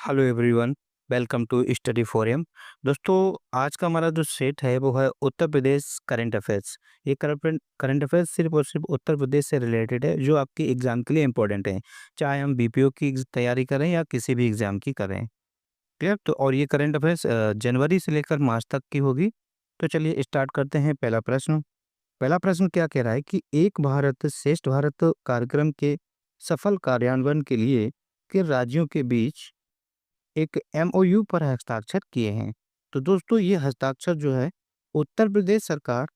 Hello everyone, welcome to study forum. दोस्तों, आज का हमारा जो सेट है वो है उत्तर प्रदेश करंट अफेयर्स। ये करंट अफेयर्स सिर्फ और सिर्फ उत्तर प्रदेश से रिलेटेड है, जो आपकी एग्जाम के लिए इम्पोर्टेंट है, चाहे हम बीपीओ की तैयारी करें या किसी भी एग्जाम की करें। क्लियर? तो और ये करंट अफेयर्स जनवरी से लेकर मार्च तक की होगी। तो चलिए स्टार्ट करते हैं। पहला प्रश्न क्या कह रहा है कि एक भारत श्रेष्ठ भारत कार्यक्रम के सफल कार्यान्वयन के लिए किन राज्यों के बीच एक एमओयू पर हस्ताक्षर किए हैं। तो दोस्तों, ये हस्ताक्षर जो है उत्तर प्रदेश सरकार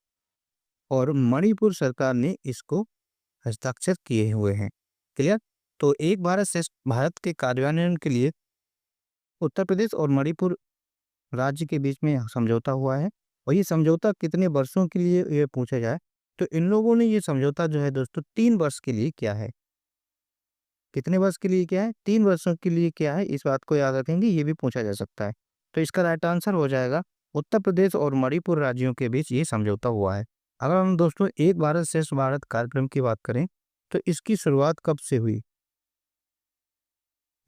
और मणिपुर सरकार ने इसको हस्ताक्षर किए हुए हैं। क्लियर? तो एक भारत श्रेष्ठ भारत के कार्यान्वयन के लिए उत्तर प्रदेश और मणिपुर राज्य के बीच में समझौता हुआ है। और ये समझौता कितने वर्षों के लिए ये पूछा जाए, तो इन लोगों ने ये समझौता जो है दोस्तों 3 वर्ष के लिए किया है। कितने वर्ष के लिए क्या है? 3 वर्षों के लिए क्या है, इस बात को याद रखेंगे, ये भी पूछा जा सकता है। तो इसका राइट आंसर हो जाएगा उत्तर प्रदेश और मणिपुर राज्यों के बीच ये समझौता हुआ है। अगर हम दोस्तों एक भारत श्रेष्ठ भारत कार्यक्रम की बात करें, तो इसकी शुरुआत कब से हुई?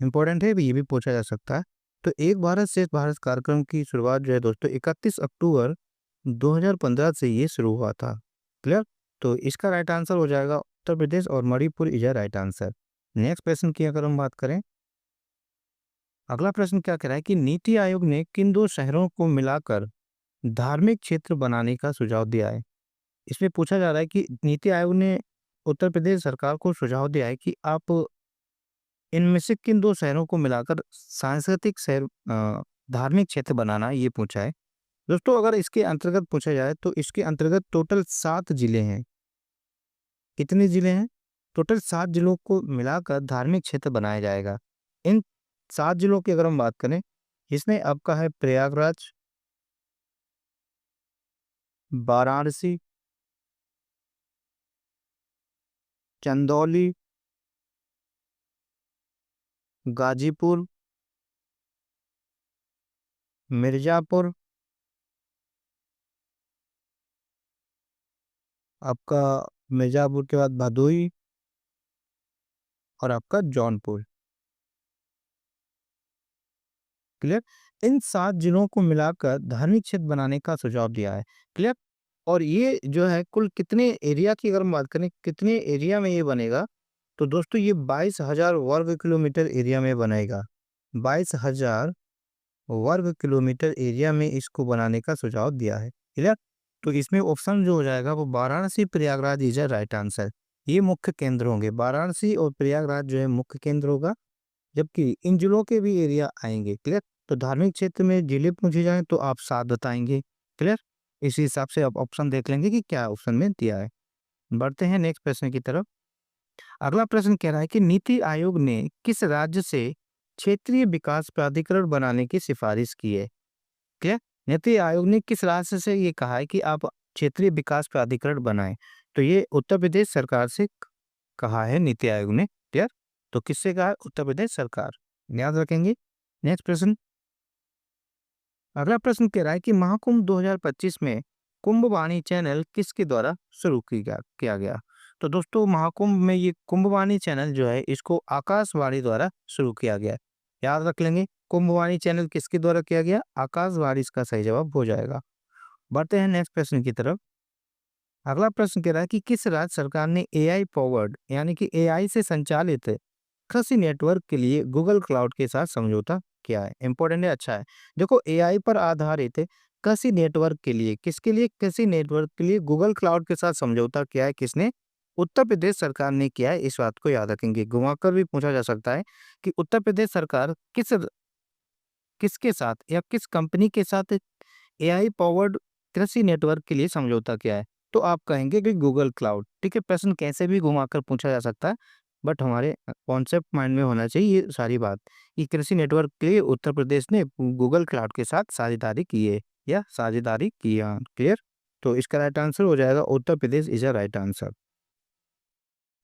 इंपॉर्टेंट है, ये भी पूछा जा सकता है। तो एक भारत श्रेष्ठ भारत कार्यक्रम की शुरुआत जो है दोस्तों 31 अक्टूबर 2015 से ये शुरू हुआ था। क्लियर? तो इसका राइट आंसर हो जाएगा उत्तर प्रदेश और Manipur is a right answer. Next question की अगर हम बात करें, अगला प्रश्न क्या कह रहा है कि नीति आयोग ने किन दो शहरों को मिलाकर धार्मिक क्षेत्र बनाने का सुझाव दिया है। इसमें पूछा जा रहा है कि नीति आयोग ने उत्तर प्रदेश सरकार को सुझाव दिया है कि आप इनमें से किन दो शहरों को मिलाकर सांस्कृतिक शहर धार्मिक क्षेत्र बनाना, ये पूछा है। दोस्तों, अगर इसके अंतर्गत पूछा जाए तो इसके अंतर्गत टोटल 7 जिले हैं। कितने जिले हैं? टोटल 7 जिलों को मिलाकर धार्मिक क्षेत्र बनाया जाएगा। इन 7 जिलों की अगर हम बात करें, इसमें आपका है प्रयागराज, वाराणसी, चंदौली, गाजीपुर, मिर्जापुर, आपका मिर्जापुर के बाद भदोही और आपका जौनपुर। क्लियर? इन 7 जिलों को मिलाकर धार्मिक क्षेत्र बनाने का सुझाव दिया है। क्लियर? और ये जो है कुल कितने एरिया की अगर हम बात करें, कितने एरिया में ये बनेगा, तो दोस्तों ये 22,000 वर्ग किलोमीटर एरिया में बनेगा। 22,000 वर्ग किलोमीटर एरिया में इसको बनाने का सुझाव दिया है। क्लियर? तो इसमें ऑप्शन जो हो जाएगा वो Varanasi, Prayagraj is a right answer. ये मुख्य केंद्र होंगे, वाराणसी और प्रयागराज जो है मुख्य केंद्र होगा, जबकि इन जिलों के भी एरिया आएंगे। क्लियर? तो धार्मिक क्षेत्र में जिले पूछे जाएं तो आप 7 बताएंगे। क्लियर? इसी हिसाब से आप ऑप्शन देख लेंगे कि क्या ऑप्शन में दिया है। बढ़ते हैं नेक्स्ट प्रश्न की तरफ। अगला प्रश्न कह रहा है कि नीति आयोग ने किस राज्य से क्षेत्रीय विकास प्राधिकरण बनाने की सिफारिश की है। क्या नीति आयोग ने किस राज्य से ये कहा है कि आप क्षेत्रीय विकास प्राधिकरण बनाएं? तो ये उत्तर प्रदेश सरकार से कहा है नीति आयोग ने। क्लियर? तो किससे कहा है? उत्तर प्रदेश सरकार। याद रखेंगे। नेक्स्ट प्रश्न। अगला प्रश्न कह रहा है कि महाकुंभ 2025 में कुंभवाणी चैनल किसके द्वारा शुरू किया गया। तो दोस्तों, महाकुंभ में ये कुंभवाणी चैनल जो है इसको आकाशवाणी द्वारा शुरू किया गया। याद रख लेंगे, कुंभवाणी चैनल किसके द्वारा किया गया? आकाशवाणी इसका सही जवाब हो जाएगा। बढ़ते हैं नेक्स्ट प्रश्न की तरफ। अगला प्रश्न कह रहा है कि किस राज्य सरकार ने एआई पावर्ड यानी कि एआई से संचालित कृषि नेटवर्क के लिए गूगल क्लाउड के साथ समझौता किया है। इंपॉर्टेंट है, अच्छा है। देखो, एआई पर आधारित कृषि नेटवर्क के लिए, किसके लिए? कृषि नेटवर्क के लिए गूगल क्लाउड के साथ समझौता किया है। किसने? उत्तर प्रदेश सरकार ने किया है। इस बात को याद रखेंगे। घुमाकर भी पूछा जा सकता है कि उत्तर प्रदेश सरकार किसके साथ या किस कंपनी के साथ एआई पावर्ड कृषि नेटवर्क के लिए समझौता किया है। तो आप कहेंगे कि गूगल क्लाउड। ठीक है, प्रश्न कैसे भी घुमाकर पूछा जा सकता है, बट हमारे कॉन्सेप्ट माइंड में होना चाहिए ये सारी बात कि कृषि नेटवर्क के लिए उत्तर प्रदेश ने गूगल क्लाउड के साथ साझेदारी की है या साझेदारी किया। क्लियर? तो इसका राइट आंसर हो जाएगा Uttar Pradesh is a right answer.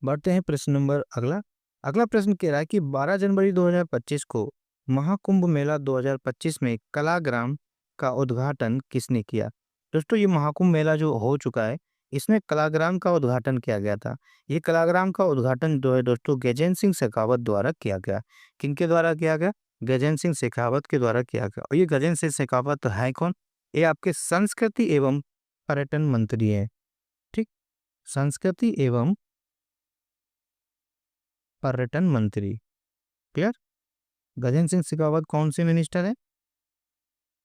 बढ़ते हैं प्रश्न नंबर अगला। अगला प्रश्न कह रहा है कि 12 जनवरी 2025 को महाकुंभ मेला 2025 में कलाग्राम का उद्घाटन किसने किया। दोस्तों, ये महाकुंभ मेला जो हो चुका है, इसमें कलाग्राम का उद्घाटन किया गया था। ये कलाग्राम का उद्घाटन जो है दोस्तों गजेंद्र सिंह शेखावत द्वारा किया गया। किनके द्वारा किया गया? गजेंद्र सिंह शेखावत के द्वारा किया गया। और ये गजेंद्र सिंह शेखावत है कौन? ये आपके संस्कृति एवं पर्यटन मंत्री हैं। ठीक, संस्कृति एवं पर्यटन मंत्री। क्लियर? गजेंद्र सिंह शेखावत कौन से मिनिस्टर है?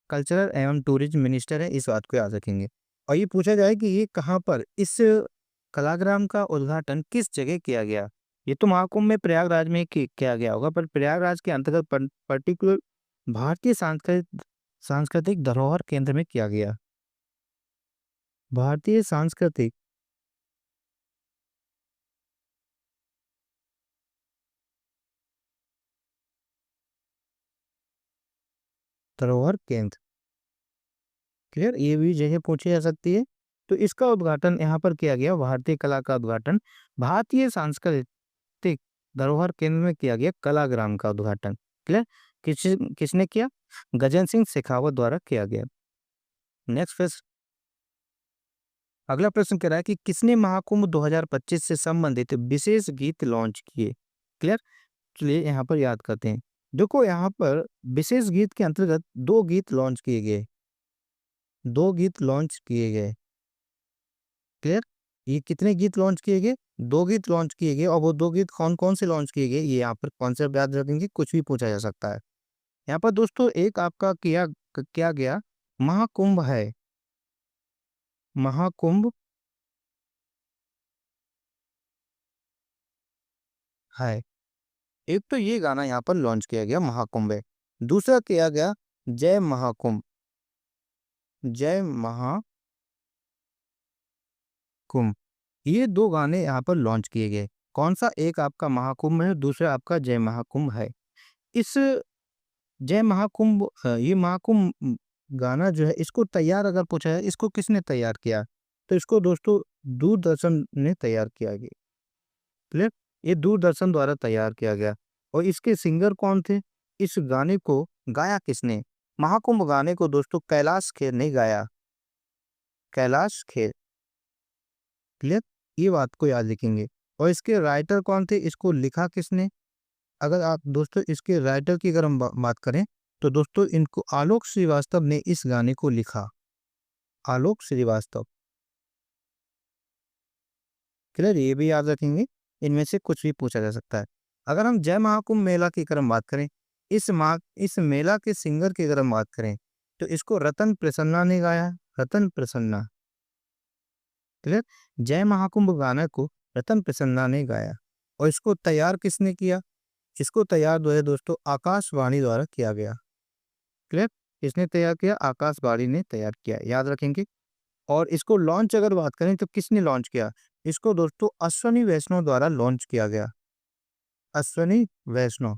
कल्चरल एवं टूरिज्म मिनिस्टर है, इस बात को याद रखेंगे। और ये पूछा जाए कि ये कहाँ पर, इस कलाग्राम का उद्घाटन किस जगह किया गया? ये तो महाकुंभ में प्रयागराज में किया गया होगा, पर प्रयागराज के अंतर्गत पर्टिकुलर भारतीय सांस्कृतिक सांस्कृतिक धरोहर केंद्र में किया गया। भारतीय सांस्कृतिक धरोहर केंद्र। क्लियर? ये भी जगह पूछी जा सकती है। तो इसका उद्घाटन यहाँ पर किया गया, भारतीय कला का उद्घाटन भारतीय सांस्कृतिक धरोहर केंद्र में किया गया, कलाग्राम का उद्घाटन। क्लियर? किसने किया? गजेंद्र सिंह शेखावत द्वारा किया गया। नेक्स्ट प्रश्न, अगला प्रश्न कह रहा है कि किसने महाकुंभ 2025 से संबंधित विशेष गीत लॉन्च किए? क्लियर? चलिए यहाँ पर याद करते हैं। देखो यहाँ पर विशेष गीत के अंतर्गत दो गीत लॉन्च किए गए, दो गीत लॉन्च किए गए। क्लियर? ये कितने गीत लॉन्च किए गए? दो गीत लॉन्च किए गए। और वो दो गीत कौन कौन से लॉन्च किए गए, ये यहाँ पर कॉन्सेप्ट याद रखेंगे, कुछ भी पूछा जा सकता है। यहाँ पर दोस्तों एक आपका क्या गया, महाकुंभ है, महाकुंभ है। एक तो ये गाना यहाँ पर लॉन्च किया गया, महाकुंभ है। दूसरा किया गया जय महाकुंभ, जय महाकुंभ। ये दो गाने यहाँ पर लॉन्च किए गए। कौन सा? एक आपका महाकुंभ है, दूसरा आपका जय महाकुंभ है। इस जय महाकुंभ ये महाकुंभ गाना जो है, इसको तैयार अगर पूछा है, इसको किसने तैयार किया? तो इसको दोस्तों दूरदर्शन ने तैयार किया गया। क्लियर? ये दूरदर्शन द्वारा तैयार किया गया। और इसके सिंगर कौन थे? इस गाने को गाया किसने? महाकुंभ गाने को दोस्तों कैलाश खेर ने गाया, कैलाश खेर। क्लियर? ये बात को याद रखेंगे। और इसके राइटर कौन थे? इसको लिखा किसने? अगर आप दोस्तों इसके राइटर की अगर हम बात करें, तो दोस्तों इनको आलोक श्रीवास्तव ने इस गाने को लिखा, आलोक श्रीवास्तव। क्लियर? ये भी याद रखेंगे, इनमें से कुछ भी पूछा जा सकता है। अगर हम जय महाकुंभ मेला की अगर हम बात करें, इस मेला के सिंगर की अगर हम बात करें, तो इसको रतन प्रसन्ना ने गाया, रतन प्रसन्ना। क्लियर? जय महाकुंभ गाना को रतन प्रसन्ना ने गाया। और इसको तैयार किसने किया? इसको तैयार जो है दोस्तों आकाशवाणी द्वारा किया गया। क्लियर? किसने तैयार किया? आकाशवाणी ने तैयार किया, याद रखेंगे। और इसको लॉन्च अगर बात करें, तो किसने लॉन्च किया? इसको दोस्तों अश्वनी वैष्णव द्वारा लॉन्च किया गया, अश्वनी वैष्णव।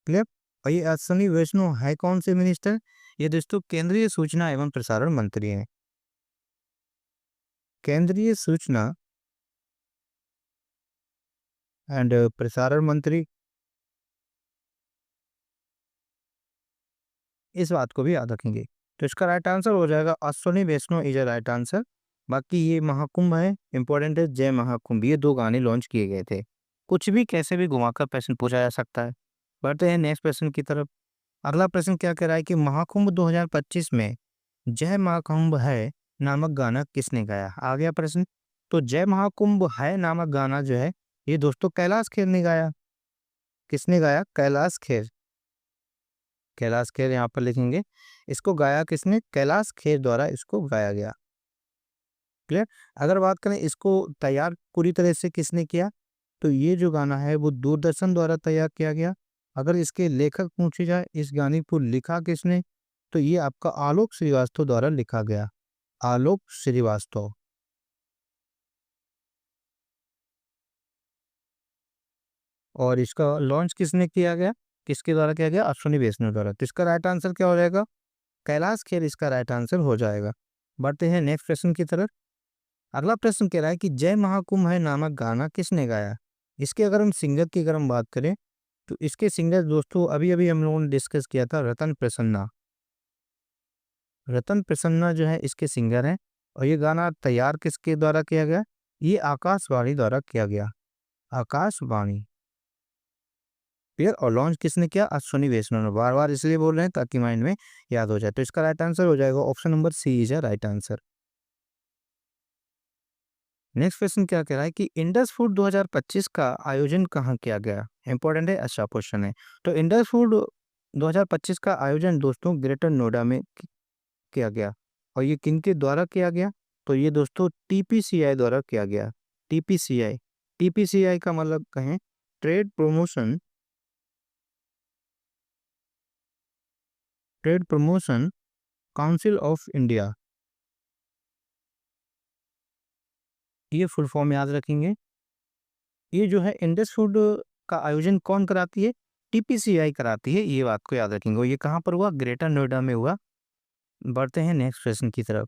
क्लियर? और ये अश्वनी वैष्णव है कौन से मिनिस्टर? ये दोस्तों केंद्रीय सूचना एवं प्रसारण मंत्री हैं, केंद्रीय सूचना एंड प्रसारण मंत्री। इस बात को भी याद रखेंगे। तो इसका राइट आंसर हो जाएगा अश्वनी वैष्णव इज अ राइट आंसर। बाकी ये महाकुंभ है, इंपॉर्टेंट है, जय महाकुंभ, ये दो गाने लॉन्च किए गए थे। कुछ भी कैसे भी घुमाकर प्रश्न पूछा जा सकता है। बढ़ते हैं नेक्स्ट प्रश्न की तरफ। अगला प्रश्न क्या कह रहा है कि महाकुंभ 2025 में जय महाकुंभ है नामक गाना किसने गाया? आ गया प्रश्न। तो जय महाकुंभ है नामक गाना जो है, ये दोस्तों कैलाश खेर ने गाया। किसने गाया? कैलाश खेर, कैलाश खेर यहाँ पर लिखेंगे। इसको गाया किसने? कैलाश खेर द्वारा इसको गाया गया। क्लियर? अगर बात करें इसको तैयार पूरी तरह से किसने किया, तो ये जो गाना है वो दूरदर्शन द्वारा तैयार किया गया। अगर इसके लेखक पूछे जाए, इस गाने को लिखा किसने, तो ये आपका आलोक श्रीवास्तव द्वारा लिखा गया, आलोक श्रीवास्तव। और इसका लॉन्च किसने किया गया, किसके द्वारा किया गया? अश्विनी वैष्णव द्वारा। तो इसका राइट आंसर क्या हो जाएगा? कैलाश खेर इसका राइट आंसर हो जाएगा। बढ़ते हैं नेक्स्ट प्रश्न की तरफ। अगला प्रश्न कह रहा है कि जय महाकुंभ है नामक गाना किसने गाया? इसके अगर हम सिंगर की अगर हम बात करें, तो इसके सिंगर दोस्तों अभी अभी हम लोगों ने डिस्कस किया था, रतन प्रसन्ना। रतन प्रसन्ना जो है इसके सिंगर हैं। और ये गाना तैयार किसके द्वारा किया गया? ये आकाशवाणी द्वारा किया गया, आकाशवाणी। क्लियर। और लॉन्च किसने किया? अश्विनी वैष्णव ने। बार बार इसलिए बोल रहे हैं ताकि माइंड में याद हो जाए। तो इसका राइट आंसर हो जाएगा option number C is a right answer. Next question क्या कह रहा है कि इंडस फूड 2025 का आयोजन कहाँ किया गया? इंपॉर्टेंट है, अच्छा क्वेश्चन है। तो इंडस फूड 2025 का आयोजन दोस्तों ग्रेटर नोएडा में किया गया। और ये किनके द्वारा किया गया? तो ये दोस्तों टीपीसीआई द्वारा किया गया। टीपीसीआई, टीपीसीआई का मतलब कहें trade promotion council of India, ये फुल फॉर्म याद रखेंगे। ये जो है इंडस फूड का आयोजन कौन कराती है? टीपीसीआई कराती है, ये बात को याद रखेंगे। और ये कहाँ पर हुआ? ग्रेटर नोएडा में हुआ। बढ़ते हैं नेक्स्ट प्रश्न की तरफ।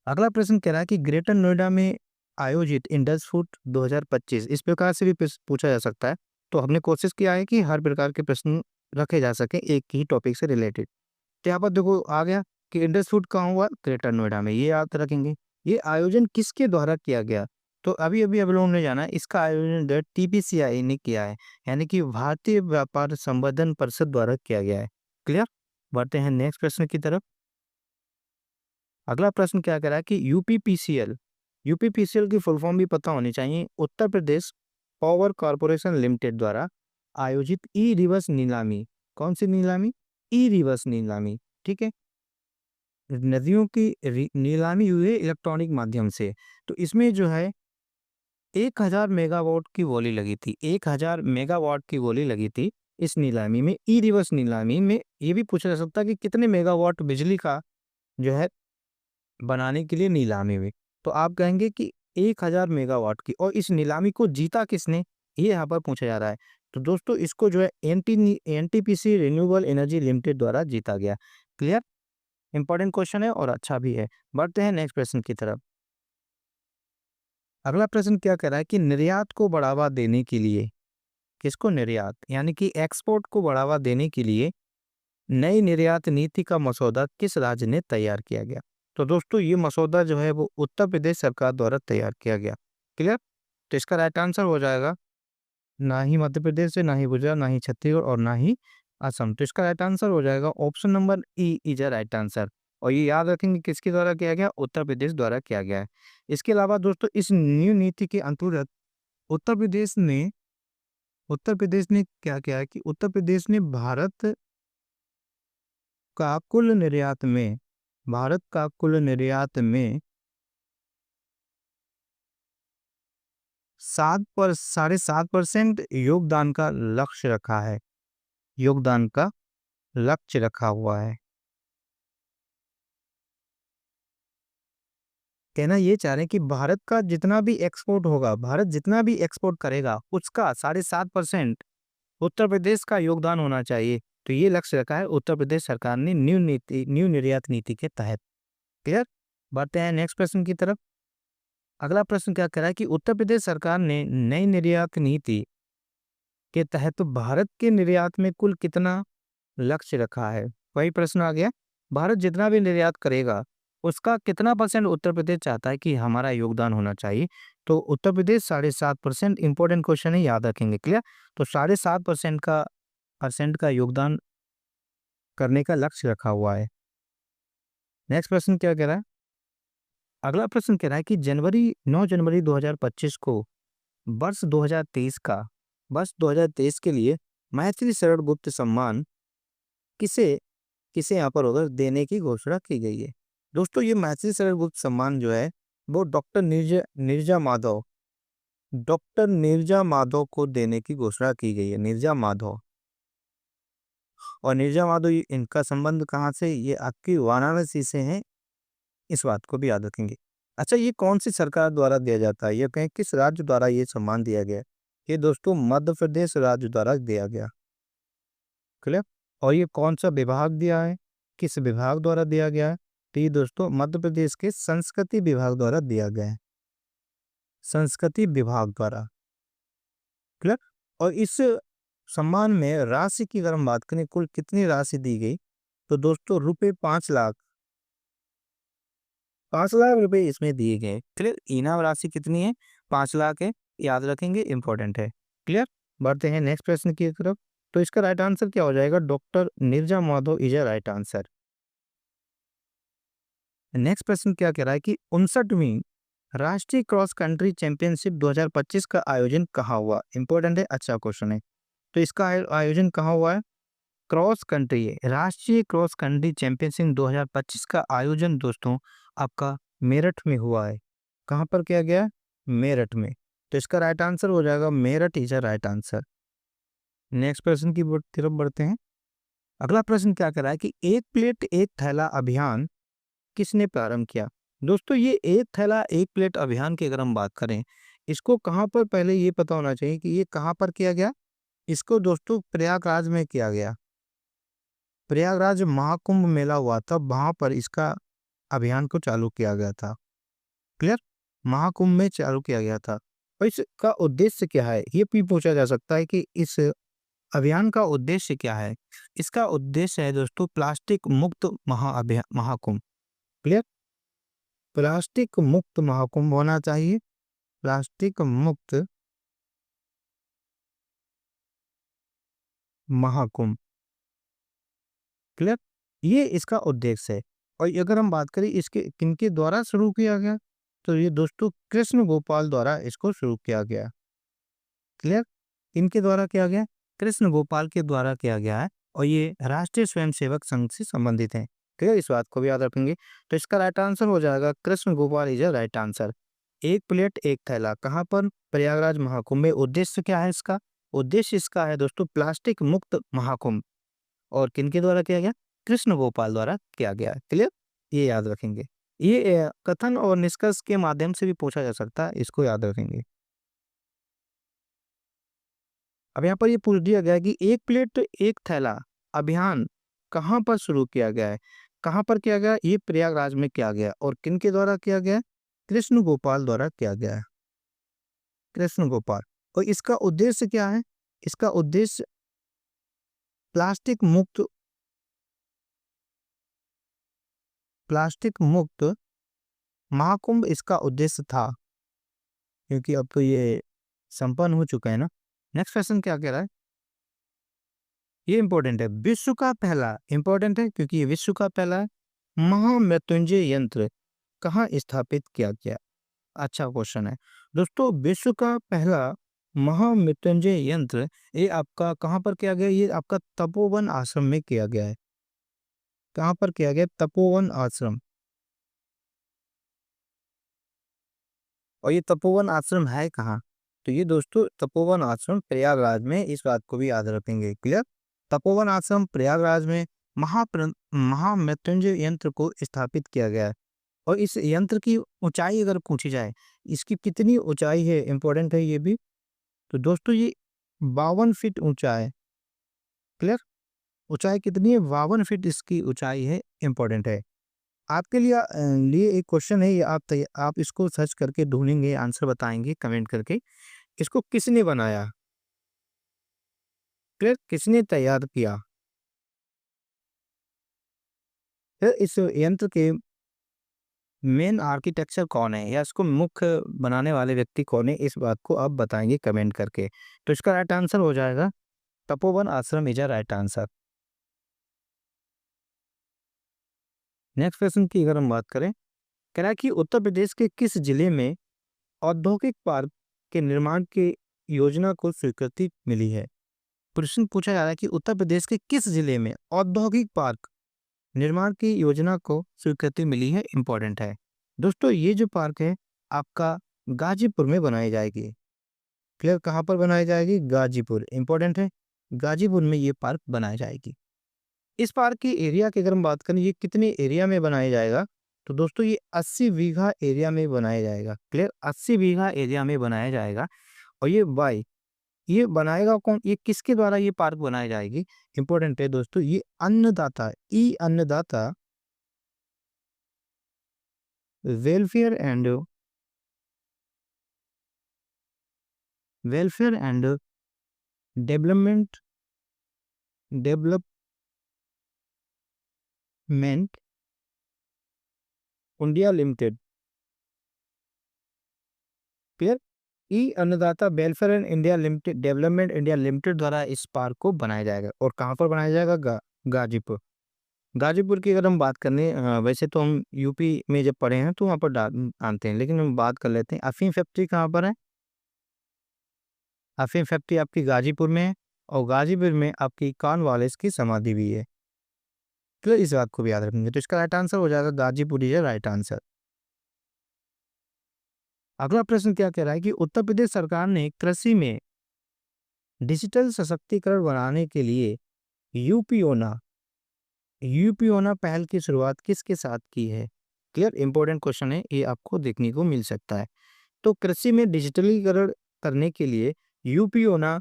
अगला प्रश्न कह रहा है कि ग्रेटर नोएडा में आयोजित इंडस फूड 2025 इस प्रकार से भी पूछा जा सकता है। तो हमने कोशिश किया है कि हर प्रकार के प्रश्न रखे जा सके एक ही टॉपिक से रिलेटेड। तो यहाँ पर देखो आ गया कि इंडस फूड कहाँ हुआ? ग्रेटर नोएडा में, ये याद रखेंगे। ये आयोजन किसके द्वारा किया गया? तो अभी अभी हम लोगों ने जाना है इसका आयोजन टीपीसीआई ने किया है, यानी कि भारतीय व्यापार संवर्धन परिषद द्वारा किया गया है। क्लियर। बढ़ते हैं नेक्स्ट प्रश्न की तरफ। अगला प्रश्न क्या कह रहा है कि यूपीपीसीएल, यूपीपीसीएल की फुल फॉर्म भी पता होनी चाहिए। Uttar Pradesh power corporation limited द्वारा आयोजित ई रिवर्स नीलामी, कौन सी नीलामी? ई रिवर्स नीलामी, ठीक है। नदियों की नीलामी हुई है इलेक्ट्रॉनिक माध्यम से। तो इसमें जो है 1000 मेगावाट की बोली लगी थी, 1000 मेगावाट की बोली लगी थी इस नीलामी में। ई रिवर्स नीलामी में ये भी पूछा जा सकता है कि कितने मेगावाट बिजली का जो है बनाने के लिए नीलामी में। तो आप कहेंगे कि 1000 मेगावाट की। और इस नीलामी को जीता किसने? ये यहाँ पर पूछा जा रहा है। तो दोस्तों इसको जो है एनटीपीसी रिन्यूएबल एनर्जी लिमिटेड द्वारा जीता गया। क्लियर। इंपॉर्टेंट क्वेश्चन है और अच्छा भी है। बढ़ते हैं नेक्स्ट प्रश्न की तरफ। अगला प्रश्न क्या कह रहा है कि निर्यात को बढ़ावा देने के लिए, किसको? निर्यात यानी कि एक्सपोर्ट को बढ़ावा देने के लिए नई निर्यात नीति का मसौदा किस राज्य ने तैयार किया गया? तो दोस्तों ये मसौदा जो है वो उत्तर प्रदेश सरकार द्वारा तैयार किया गया। क्लियर। तो इसका राइट आंसर हो जाएगा ना ही मध्य प्रदेश से, ना ही गुजरात, ना ही छत्तीसगढ़ और ना ही असम। तो इसका राइट आंसर हो जाएगा option number E is a right answer. और ये याद रखेंगे किसके द्वारा किया गया? उत्तर प्रदेश द्वारा किया गया है। इसके अलावा दोस्तों इस न्यू नीति के अंतर्गत उत्तर प्रदेश ने उत्तर प्रदेश ने क्या किया है कि उत्तर प्रदेश ने का कुल निर्यात में भारत का कुल निर्यात में 7.5% योगदान का लक्ष्य रखा है, योगदान का लक्ष्य रखा हुआ है। कहना ये चाह रहे हैं कि भारत का जितना भी एक्सपोर्ट होगा, भारत जितना भी एक्सपोर्ट करेगा उसका 7.5% उत्तर प्रदेश का योगदान होना चाहिए। तो ये लक्ष्य रखा है उत्तर प्रदेश सरकार ने न्यू निर्यात नीति के तहत। क्लियर। बढ़ते हैं नेक्स्ट प्रश्न की तरफ। अगला प्रश्न क्या कह रहा है कि उत्तर प्रदेश सरकार ने नई निर्यात नीति के तहत भारत के निर्यात में कुल कितना लक्ष्य रखा है? वही प्रश्न आ गया। भारत जितना भी निर्यात करेगा उसका कितना परसेंट उत्तर प्रदेश चाहता है कि हमारा योगदान होना चाहिए? तो उत्तर प्रदेश 7.5%। इंपॉर्टेंट क्वेश्चन है, याद रखेंगे। क्लियर। तो 7.5% का योगदान करने का लक्ष्य रखा हुआ है। नेक्स्ट प्रश्न क्या कह रहा है? अगला प्रश्न कह रहा है कि 9 जनवरी 2025 को वर्ष 2023 का वर्ष 2023 के लिए मैथिली शरण गुप्त सम्मान किसे किसे यहाँ पर उधर देने की घोषणा की गई है? दोस्तों ये मैथिली शरण गुप्त सम्मान जो है वो डॉक्टर नीरजा माधव को देने की घोषणा की गई है। नीरजा माधव। और नीरजा माधव इनका संबंध कहाँ से? ये आपकी वाराणसी से है, इस बात को भी याद रखेंगे। अच्छा ये कौन सी सरकार द्वारा दिया जाता है? ये कहें किस राज्य द्वारा ये सम्मान दिया गया? ये दोस्तों मध्य प्रदेश राज्य द्वारा दिया गया। क्लियर। और ये कौन सा विभाग दिया है? किस विभाग द्वारा दिया गया है? तो ये दोस्तों मध्य प्रदेश के संस्कृति विभाग द्वारा दिया गया है, संस्कृति विभाग द्वारा। क्लियर। और इस सम्मान में राशि की अगर हम बात करें कुल कितनी राशि दी गई? तो दोस्तों रुपए 5 लाख, 5 लाख रुपए इसमें दिए गए। क्लियर। इनाम राशि कितनी है? 5 लाख है, याद रखेंगे, इंपॉर्टेंट है। क्लियर। बढ़ते हैं नेक्स्ट प्रश्न की तरफ। तो इसका राइट आंसर क्या हो जाएगा? Doctor Neerja Madhav is a right answer. Next प्रश्न क्या कह रहा है कि 59वीं राष्ट्रीय क्रॉस कंट्री चैंपियनशिप 2025 का आयोजन कहाँ हुआ? इंपॉर्टेंट है, अच्छा क्वेश्चन है। तो इसका आयोजन कहाँ हुआ है? क्रॉस कंट्री है, राष्ट्रीय क्रॉस कंट्री चैंपियनशिप 2025 का आयोजन दोस्तों आपका मेरठ में हुआ है। कहाँ पर किया गया? मेरठ में। तो इसका राइट आंसर हो जाएगा Meerut is a right answer. Next प्रश्न की तरफ बढ़ते हैं। अगला प्रश्न क्या कर रहा है कि एक प्लेट एक थैला अभियान किसने प्रारंभ किया? दोस्तों ये एक थैला एक प्लेट अभियान की अगर हम बात करें, इसको कहाँ पर, पहले ये पता होना चाहिए कि ये कहाँ पर किया गया। इसको दोस्तों प्रयागराज में किया गया। प्रयागराज महाकुंभ मेला हुआ था, वहां पर इसका अभियान को चालू किया गया था। क्लियर? महाकुंभ में चालू किया गया था। और इसका उद्देश्य क्या है, ये भी पूछा जा सकता है कि इस अभियान का उद्देश्य क्या है। इसका उद्देश्य है दोस्तों प्लास्टिक मुक्त महाकुंभ। क्लियर? प्लास्टिक मुक्त महाकुंभ होना चाहिए। प्लास्टिक मुक्त महाकुंभ। क्लियर? ये इसका उद्देश्य है। और अगर हम बात करें इसके किनके द्वारा शुरू किया गया, तो ये दोस्तों कृष्ण गोपाल द्वारा इसको शुरू किया गया। क्लियर? इनके द्वारा किया गया, कृष्ण गोपाल के द्वारा किया गया है। और ये राष्ट्रीय स्वयंसेवक संघ से संबंधित है। क्लियर? इस बात को भी याद रखेंगे। तो इसका राइट आंसर हो जाएगा Krishna Gopal is a right answer. एक प्लेट एक थैला कहाँ पर? प्रयागराज महाकुंभ में। उद्देश्य क्या है इसका? उद्देश्य इसका है दोस्तों प्लास्टिक मुक्त महाकुंभ। और किनके द्वारा किया गया? कृष्ण गोपाल द्वारा किया गया। क्लियर? ये याद रखेंगे। ये कथन और निष्कर्ष के माध्यम से भी पूछा जा सकता है, इसको याद रखेंगे। अब यहाँ पर ये पूछ दिया गया है कि एक प्लेट एक थैला अभियान कहाँ पर शुरू किया गया है? कहाँ पर किया गया? ये प्रयागराज में किया गया। और किनके द्वारा किया गया? कृष्ण गोपाल द्वारा किया गया है। कृष्ण गोपाल। और इसका उद्देश्य क्या है? इसका उद्देश्य प्लास्टिक मुक्त महाकुंभ इसका उद्देश्य था। क्योंकि अब तो ये संपन्न हो चुका है ना। नेक्स्ट क्वेश्चन क्या कह रहा है? ये इंपॉर्टेंट है। विश्व का पहला, इंपॉर्टेंट है क्योंकि ये विश्व का पहला महामृत्युंजय यंत्र कहाँ स्थापित किया गया? अच्छा क्वेश्चन है। दोस्तों विश्व का पहला महामृत्युंजय यंत्र ये आपका कहाँ पर किया गया? ये आपका तपोवन आश्रम में किया गया है। कहाँ पर किया गया? तपोवन आश्रम। और ये तपोवन आश्रम है कहाँ? तो ये दोस्तों तपोवन आश्रम प्रयागराज में, इस बात को भी याद रखेंगे। क्लियर? तपोवन आश्रम प्रयागराज में महामृत्युंजय यंत्र को स्थापित किया गया है। और इस यंत्र की ऊंचाई अगर पूछी जाए, इसकी कितनी ऊंचाई है, इंपॉर्टेंट है ये भी। तो दोस्तों ये 52 फीट ऊंचा है। क्लियर? ऊंचाई कितनी है? 52 फीट इसकी ऊंचाई है, इंपॉर्टेंट है। आपके लिए एक क्वेश्चन है, ये आप इसको सर्च करके ढूंढेंगे, आंसर बताएंगे कमेंट करके। इसको किसने बनाया? क्लियर? किसने तैयार किया? फिर इस यंत्र के मेन आर्किटेक्चर कौन है, या इसको मुख्य बनाने वाले व्यक्ति कौन है, इस बात को आप बताएंगे कमेंट करके। तो इसका राइट आंसर हो जाएगा तपोवन आश्रम is a right answer. Next question की अगर हम बात करें, कह रहा है कि उत्तर प्रदेश के किस जिले में औद्योगिक पार्क के निर्माण की योजना को स्वीकृति मिली है? प्रश्न पूछा जा रहा है कि उत्तर प्रदेश के किस जिले में औद्योगिक पार्क निर्माण की योजना को स्वीकृति मिली है, इंपॉर्टेंट है। दोस्तों ये जो पार्क है आपका गाजीपुर में बनाई जाएगी। क्लियर? कहाँ पर बनाई जाएगी? गाजीपुर, इंपॉर्टेंट है। गाजीपुर में ये पार्क बनाई जाएगी। इस पार्क की एरिया की अगर हम बात करें, ये कितने एरिया में बनाया जाएगा? तो दोस्तों ये 80 बीघा एरिया में बनाया जाएगा। क्लियर? 80 बीघा एरिया में बनाया जाएगा। और ये बनाएगा कौन? ये किसके द्वारा ये पार्क बनाई जाएगी? इंपॉर्टेंट है दोस्तों, ये Annadata e Annadata welfare and welfare and development development India limited. Clear? E Annadata welfare and India limited development India limited द्वारा इस पार्क को बनाया जाएगा। और कहाँ पर बनाया जाएगा? गाजीपुर। गाजीपुर की अगर हम बात करें, वैसे तो हम यूपी में जब पढ़े हैं तो वहाँ पर आते हैं, लेकिन हम बात कर लेते हैं अफीम फैक्ट्री कहाँ पर है। अफीम फैक्ट्री आपकी गाजीपुर में है, और गाजीपुर में आपकी कॉर्नवालिस की समाधि भी है। तो इस बात को भी याद रखेंगे। तो इसका राइट आंसर हो जाएगा गाजीपुर इज राइट आंसर। अगला प्रश्न क्या कह रहा है कि उत्तर प्रदेश सरकार ने कृषि में डिजिटल सशक्तिकरण बढ़ाने के लिए यूपीओना यूपीओना पहल की शुरुआत किसके साथ की है? क्लियर, इंपॉर्टेंट क्वेश्चन है, ये आपको देखने को मिल सकता है। तो कृषि में डिजिटलीकरण करने के लिए यूपीओना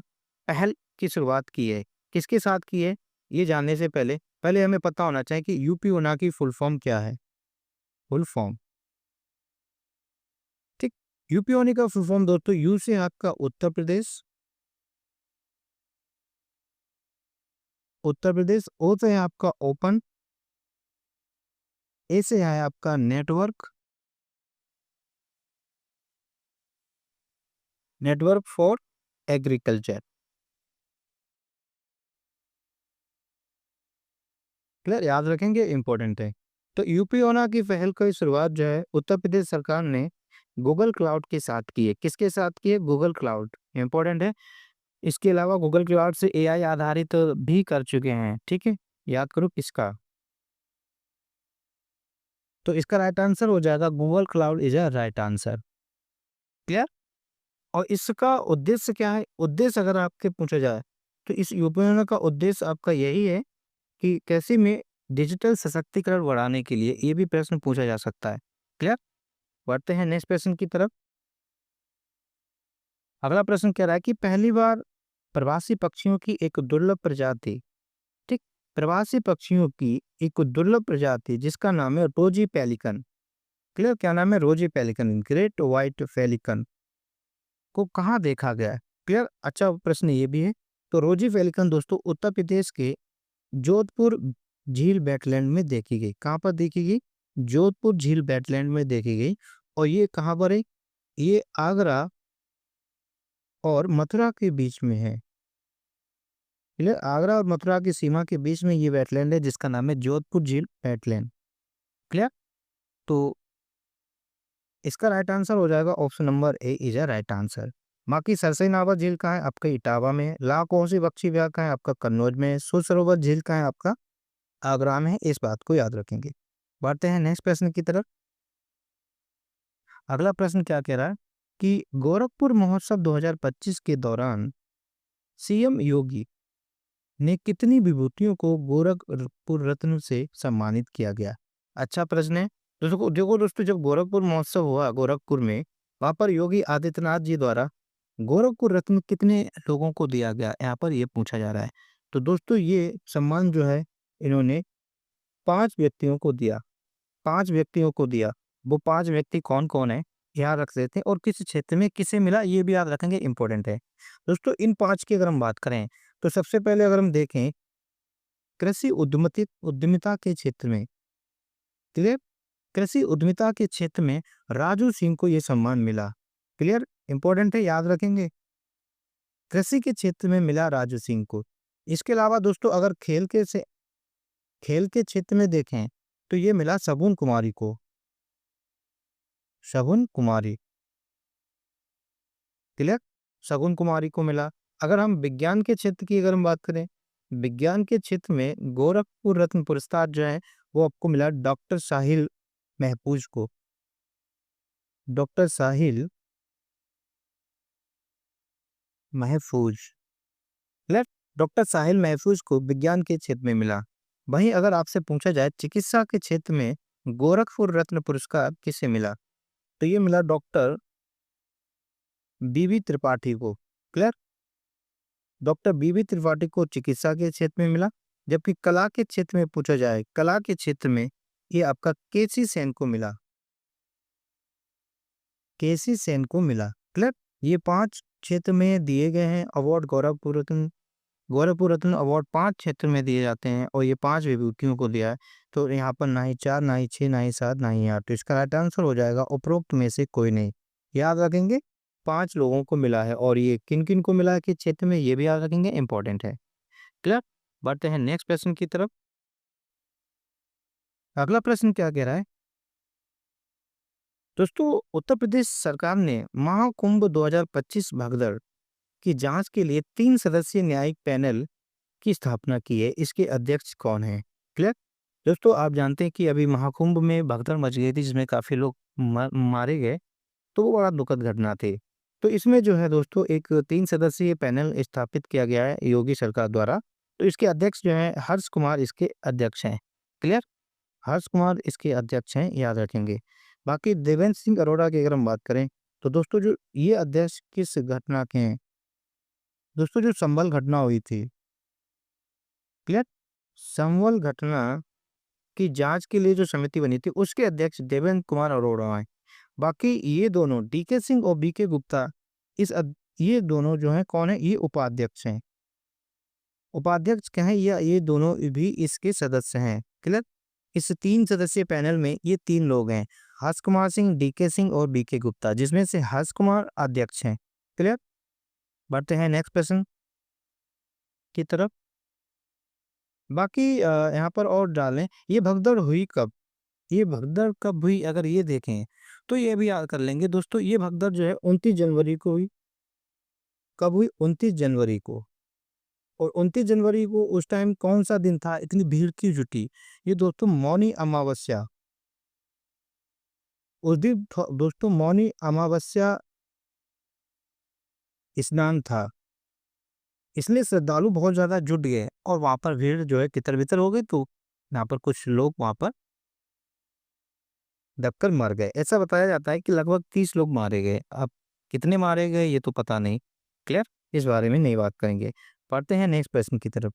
पहल की शुरुआत की है, किसके साथ की है? ये जानने से पहले पहले हमें पता होना चाहिए कि यूपीओना की फुल फॉर्म क्या है। फुल फॉर्म, ठीक। यूपीओना का फुल फॉर्म दोस्तों, यू से आपका उत्तर प्रदेश, ओ से है आपका ओपन, ए से है आपका नेटवर्क फॉर एग्रीकल्चर। क्लियर, याद रखेंगे, इंपॉर्टेंट है। तो यूपीओना की पहल की शुरुआत जो है उत्तर प्रदेश सरकार ने गूगल क्लाउड के साथ की है। किसके साथ की है? गूगल क्लाउड, इंपॉर्टेंट है। इसके अलावा गूगल क्लाउड से एआई आधारित भी कर चुके हैं, ठीक है। याद करो किसका। तो इसका राइट आंसर हो जाएगा Google cloud is a right answer. Clear. और इसका उद्देश्य क्या है? उद्देश्य अगर आपके पूछा जाए तो इस यूपीओना का उद्देश्य आपका यही है कि कृषि में डिजिटल सशक्तिकरण बढ़ाने के लिए, ये भी प्रश्न पूछा जा सकता है। क्लियर। बढ़ते हैं नेक्स्ट प्रश्न की तरफ। अगला प्रश्न कह रहा है कि पहली बार प्रवासी पक्षियों की एक दुर्लभ प्रजाति, ठीक, प्रवासी पक्षियों की एक दुर्लभ प्रजाति जिसका नाम है रोजी पेलिकन। क्लियर, क्या नाम है? रोजी पेलिकन, ग्रेट व्हाइट पेलिकन को कहाँ देखा गया है? क्लियर, अच्छा प्रश्न ये भी है। तो रोजी पेलिकन दोस्तों उत्तर प्रदेश के जोधपुर झील वेटलैंड में देखी गई। कहाँ पर देखी गई? जोधपुर झील वेटलैंड में देखी गई। और ये कहाँ पर है? ये आगरा और मथुरा के बीच में है। क्लियर, आगरा और मथुरा की सीमा के बीच में ये वेटलैंड है जिसका नाम है जोधपुर झील वेटलैंड। क्लियर। तो इसका राइट आंसर हो जाएगा option number A is a right answer. बाकी सरसई नावा झील का है आपका इटावा में है। ला कौन पक्षी विहार का है आपका कन्नौज में है। सुर सरोवर झील का है आपका आगरा में है। इस बात को याद रखेंगे। बढ़ते हैं नेक्स्ट प्रश्न की तरफ। अगला प्रश्न क्या कह रहा है कि गोरखपुर महोत्सव 2025 के दौरान सीएम योगी ने कितनी विभूतियों को गोरखपुर रत्न से सम्मानित किया गया? अच्छा प्रश्न है। देखो देखो दोस्तों, जब गोरखपुर महोत्सव हुआ गोरखपुर में, वहां पर योगी आदित्यनाथ जी द्वारा गोरखपुर रत्न कितने लोगों को दिया गया, यहाँ पर ये पूछा जा रहा है। तो दोस्तों ये सम्मान जो है इन्होंने 5 व्यक्तियों को दिया। 5 व्यक्तियों को दिया। वो 5 व्यक्ति कौन-कौन है? याद रख लेते हैं। और किस क्षेत्र में किसे मिला ये भी याद रखेंगे, इंपॉर्टेंट है। दोस्तों इन 5 की अगर हम बात करें तो सबसे पहले अगर हम देखें कृषि उद्यमिता के क्षेत्र में, क्लियर, कृषि उद्यमिता के क्षेत्र में राजू सिंह को ये सम्मान मिला। क्लियर, इंपॉर्टेंट है, याद रखेंगे। कृषि के क्षेत्र में मिला राजू सिंह को। इसके अलावा दोस्तों अगर खेल के क्षेत्र में देखें तो ये मिला शगुन कुमारी को। शगुन कुमारी, क्लियर, शगुन कुमारी को मिला। अगर हम विज्ञान के क्षेत्र की अगर हम बात करें, विज्ञान के क्षेत्र में गोरखपुर रत्न पुरस्कार जो है वो आपको मिला डॉक्टर साहिल महफूज को। डॉक्टर साहिल महफूज, क्लियर, डॉक्टर साहिल महफूज को विज्ञान के क्षेत्र में मिला। वहीं अगर आपसे पूछा जाए चिकित्सा के क्षेत्र में गोरखपुर रत्न पुरस्कार किसे मिला, तो ये मिला डॉक्टर बीबी त्रिपाठी को। क्लियर, डॉक्टर बीबी त्रिपाठी को चिकित्सा के क्षेत्र में मिला। जबकि कला के क्षेत्र में पूछा जाए, कला के क्षेत्र में ये आपका केसी सेन को मिला। केसी सेन को मिला। क्लियर, ये 5 क्षेत्र में दिए गए हैं अवार्ड। गोरखपुर रत्न अवार्ड 5 क्षेत्र में दिए जाते हैं और ये 5 विभूतियों को दिया है। तो यहाँ पर ना ही 4, ना ही 6, ना ही 7, ना ही 8। तो इसका राइट आंसर हो जाएगा उपरोक्त में से कोई नहीं। याद रखेंगे 5 लोगों को मिला है और ये किन-किन को मिला है किस क्षेत्र में, ये भी याद रखेंगे, इम्पोर्टेंट है। क्लियर? बढ़ते हैं नेक्स्ट प्रश्न की तरफ। अगला प्रश्न क्या कह रहा है? दोस्तों, उत्तर प्रदेश सरकार ने महाकुंभ 2025 भगदड़ की जांच के लिए 3 सदस्यीय न्यायिक पैनल की स्थापना की है। इसके अध्यक्ष कौन हैं? क्लियर? दोस्तों, आप जानते हैं कि अभी महाकुंभ में भगदड़ मच गई थी जिसमें काफ़ी लोग मारे गए, तो वो बड़ा दुखद घटना थी। तो इसमें जो है दोस्तों एक 3 सदस्यीय पैनल स्थापित किया गया है योगी सरकार द्वारा। तो इसके अध्यक्ष जो हैं हर्ष कुमार इसके अध्यक्ष हैं। क्लियर? हर्ष कुमार इसके अध्यक्ष हैं, याद रखेंगे। बाकी देवेंद्र सिंह अरोड़ा की अगर हम बात करें, तो दोस्तों जो ये अध्यक्ष किस घटना के हैं? दोस्तों जो संभल घटना हुई थी, क्लियर? संभल घटना की जाँच के लिए जो समिति बनी थी, उसके अध्यक्ष देवेंद्र कुमार अरोड़ा हैं। बाकी ये दोनों डीके सिंह और बीके गुप्ता ये दोनों जो हैं कौन है? ये उपाध्यक्ष हैं। उपाध्यक्ष क्या है? ये दोनों भी इसके सदस्य हैं। क्लियर? इस 3 सदस्यीय पैनल में ये 3 लोग हैं, हर्ष कुमार सिंह, डीके सिंह और बीके गुप्ता, जिसमें से हर्ष कुमार अध्यक्ष हैं। क्लियर? बढ़ते हैं नेक्स्ट प्रश्न की तरफ। बाकी यहाँ पर और डालें, ये भगदड़ हुई कब? ये भगदड़ कब हुई अगर ये देखें, तो ये भी याद कर लेंगे दोस्तों। ये भगदड़ जो है 29 जनवरी को हुई। कब हुई? 29 जनवरी को। और 29 जनवरी को उस टाइम कौन-सा दिन था? इतनी भीड़ क्यों जुटी? ये दोस्तों मौनी अमावस्या, उस दिन दोस्तों मौनी अमावस्या स्नान था। इसलिए श्रद्धालु बहुत ज़्यादा जुट गए और वहाँ पर भीड़ जो है तितर-बितर हो गई, तो यहाँ पर कुछ लोग वहाँ पर दबकर मर गए। ऐसा बताया जाता है कि लगभग 30 लोग मारे गए। अब कितने मारे गए ये तो पता नहीं। क्लियर? इस बारे में नहीं बात करेंगे। पढ़ते हैं नेक्स्ट प्रश्न की तरफ।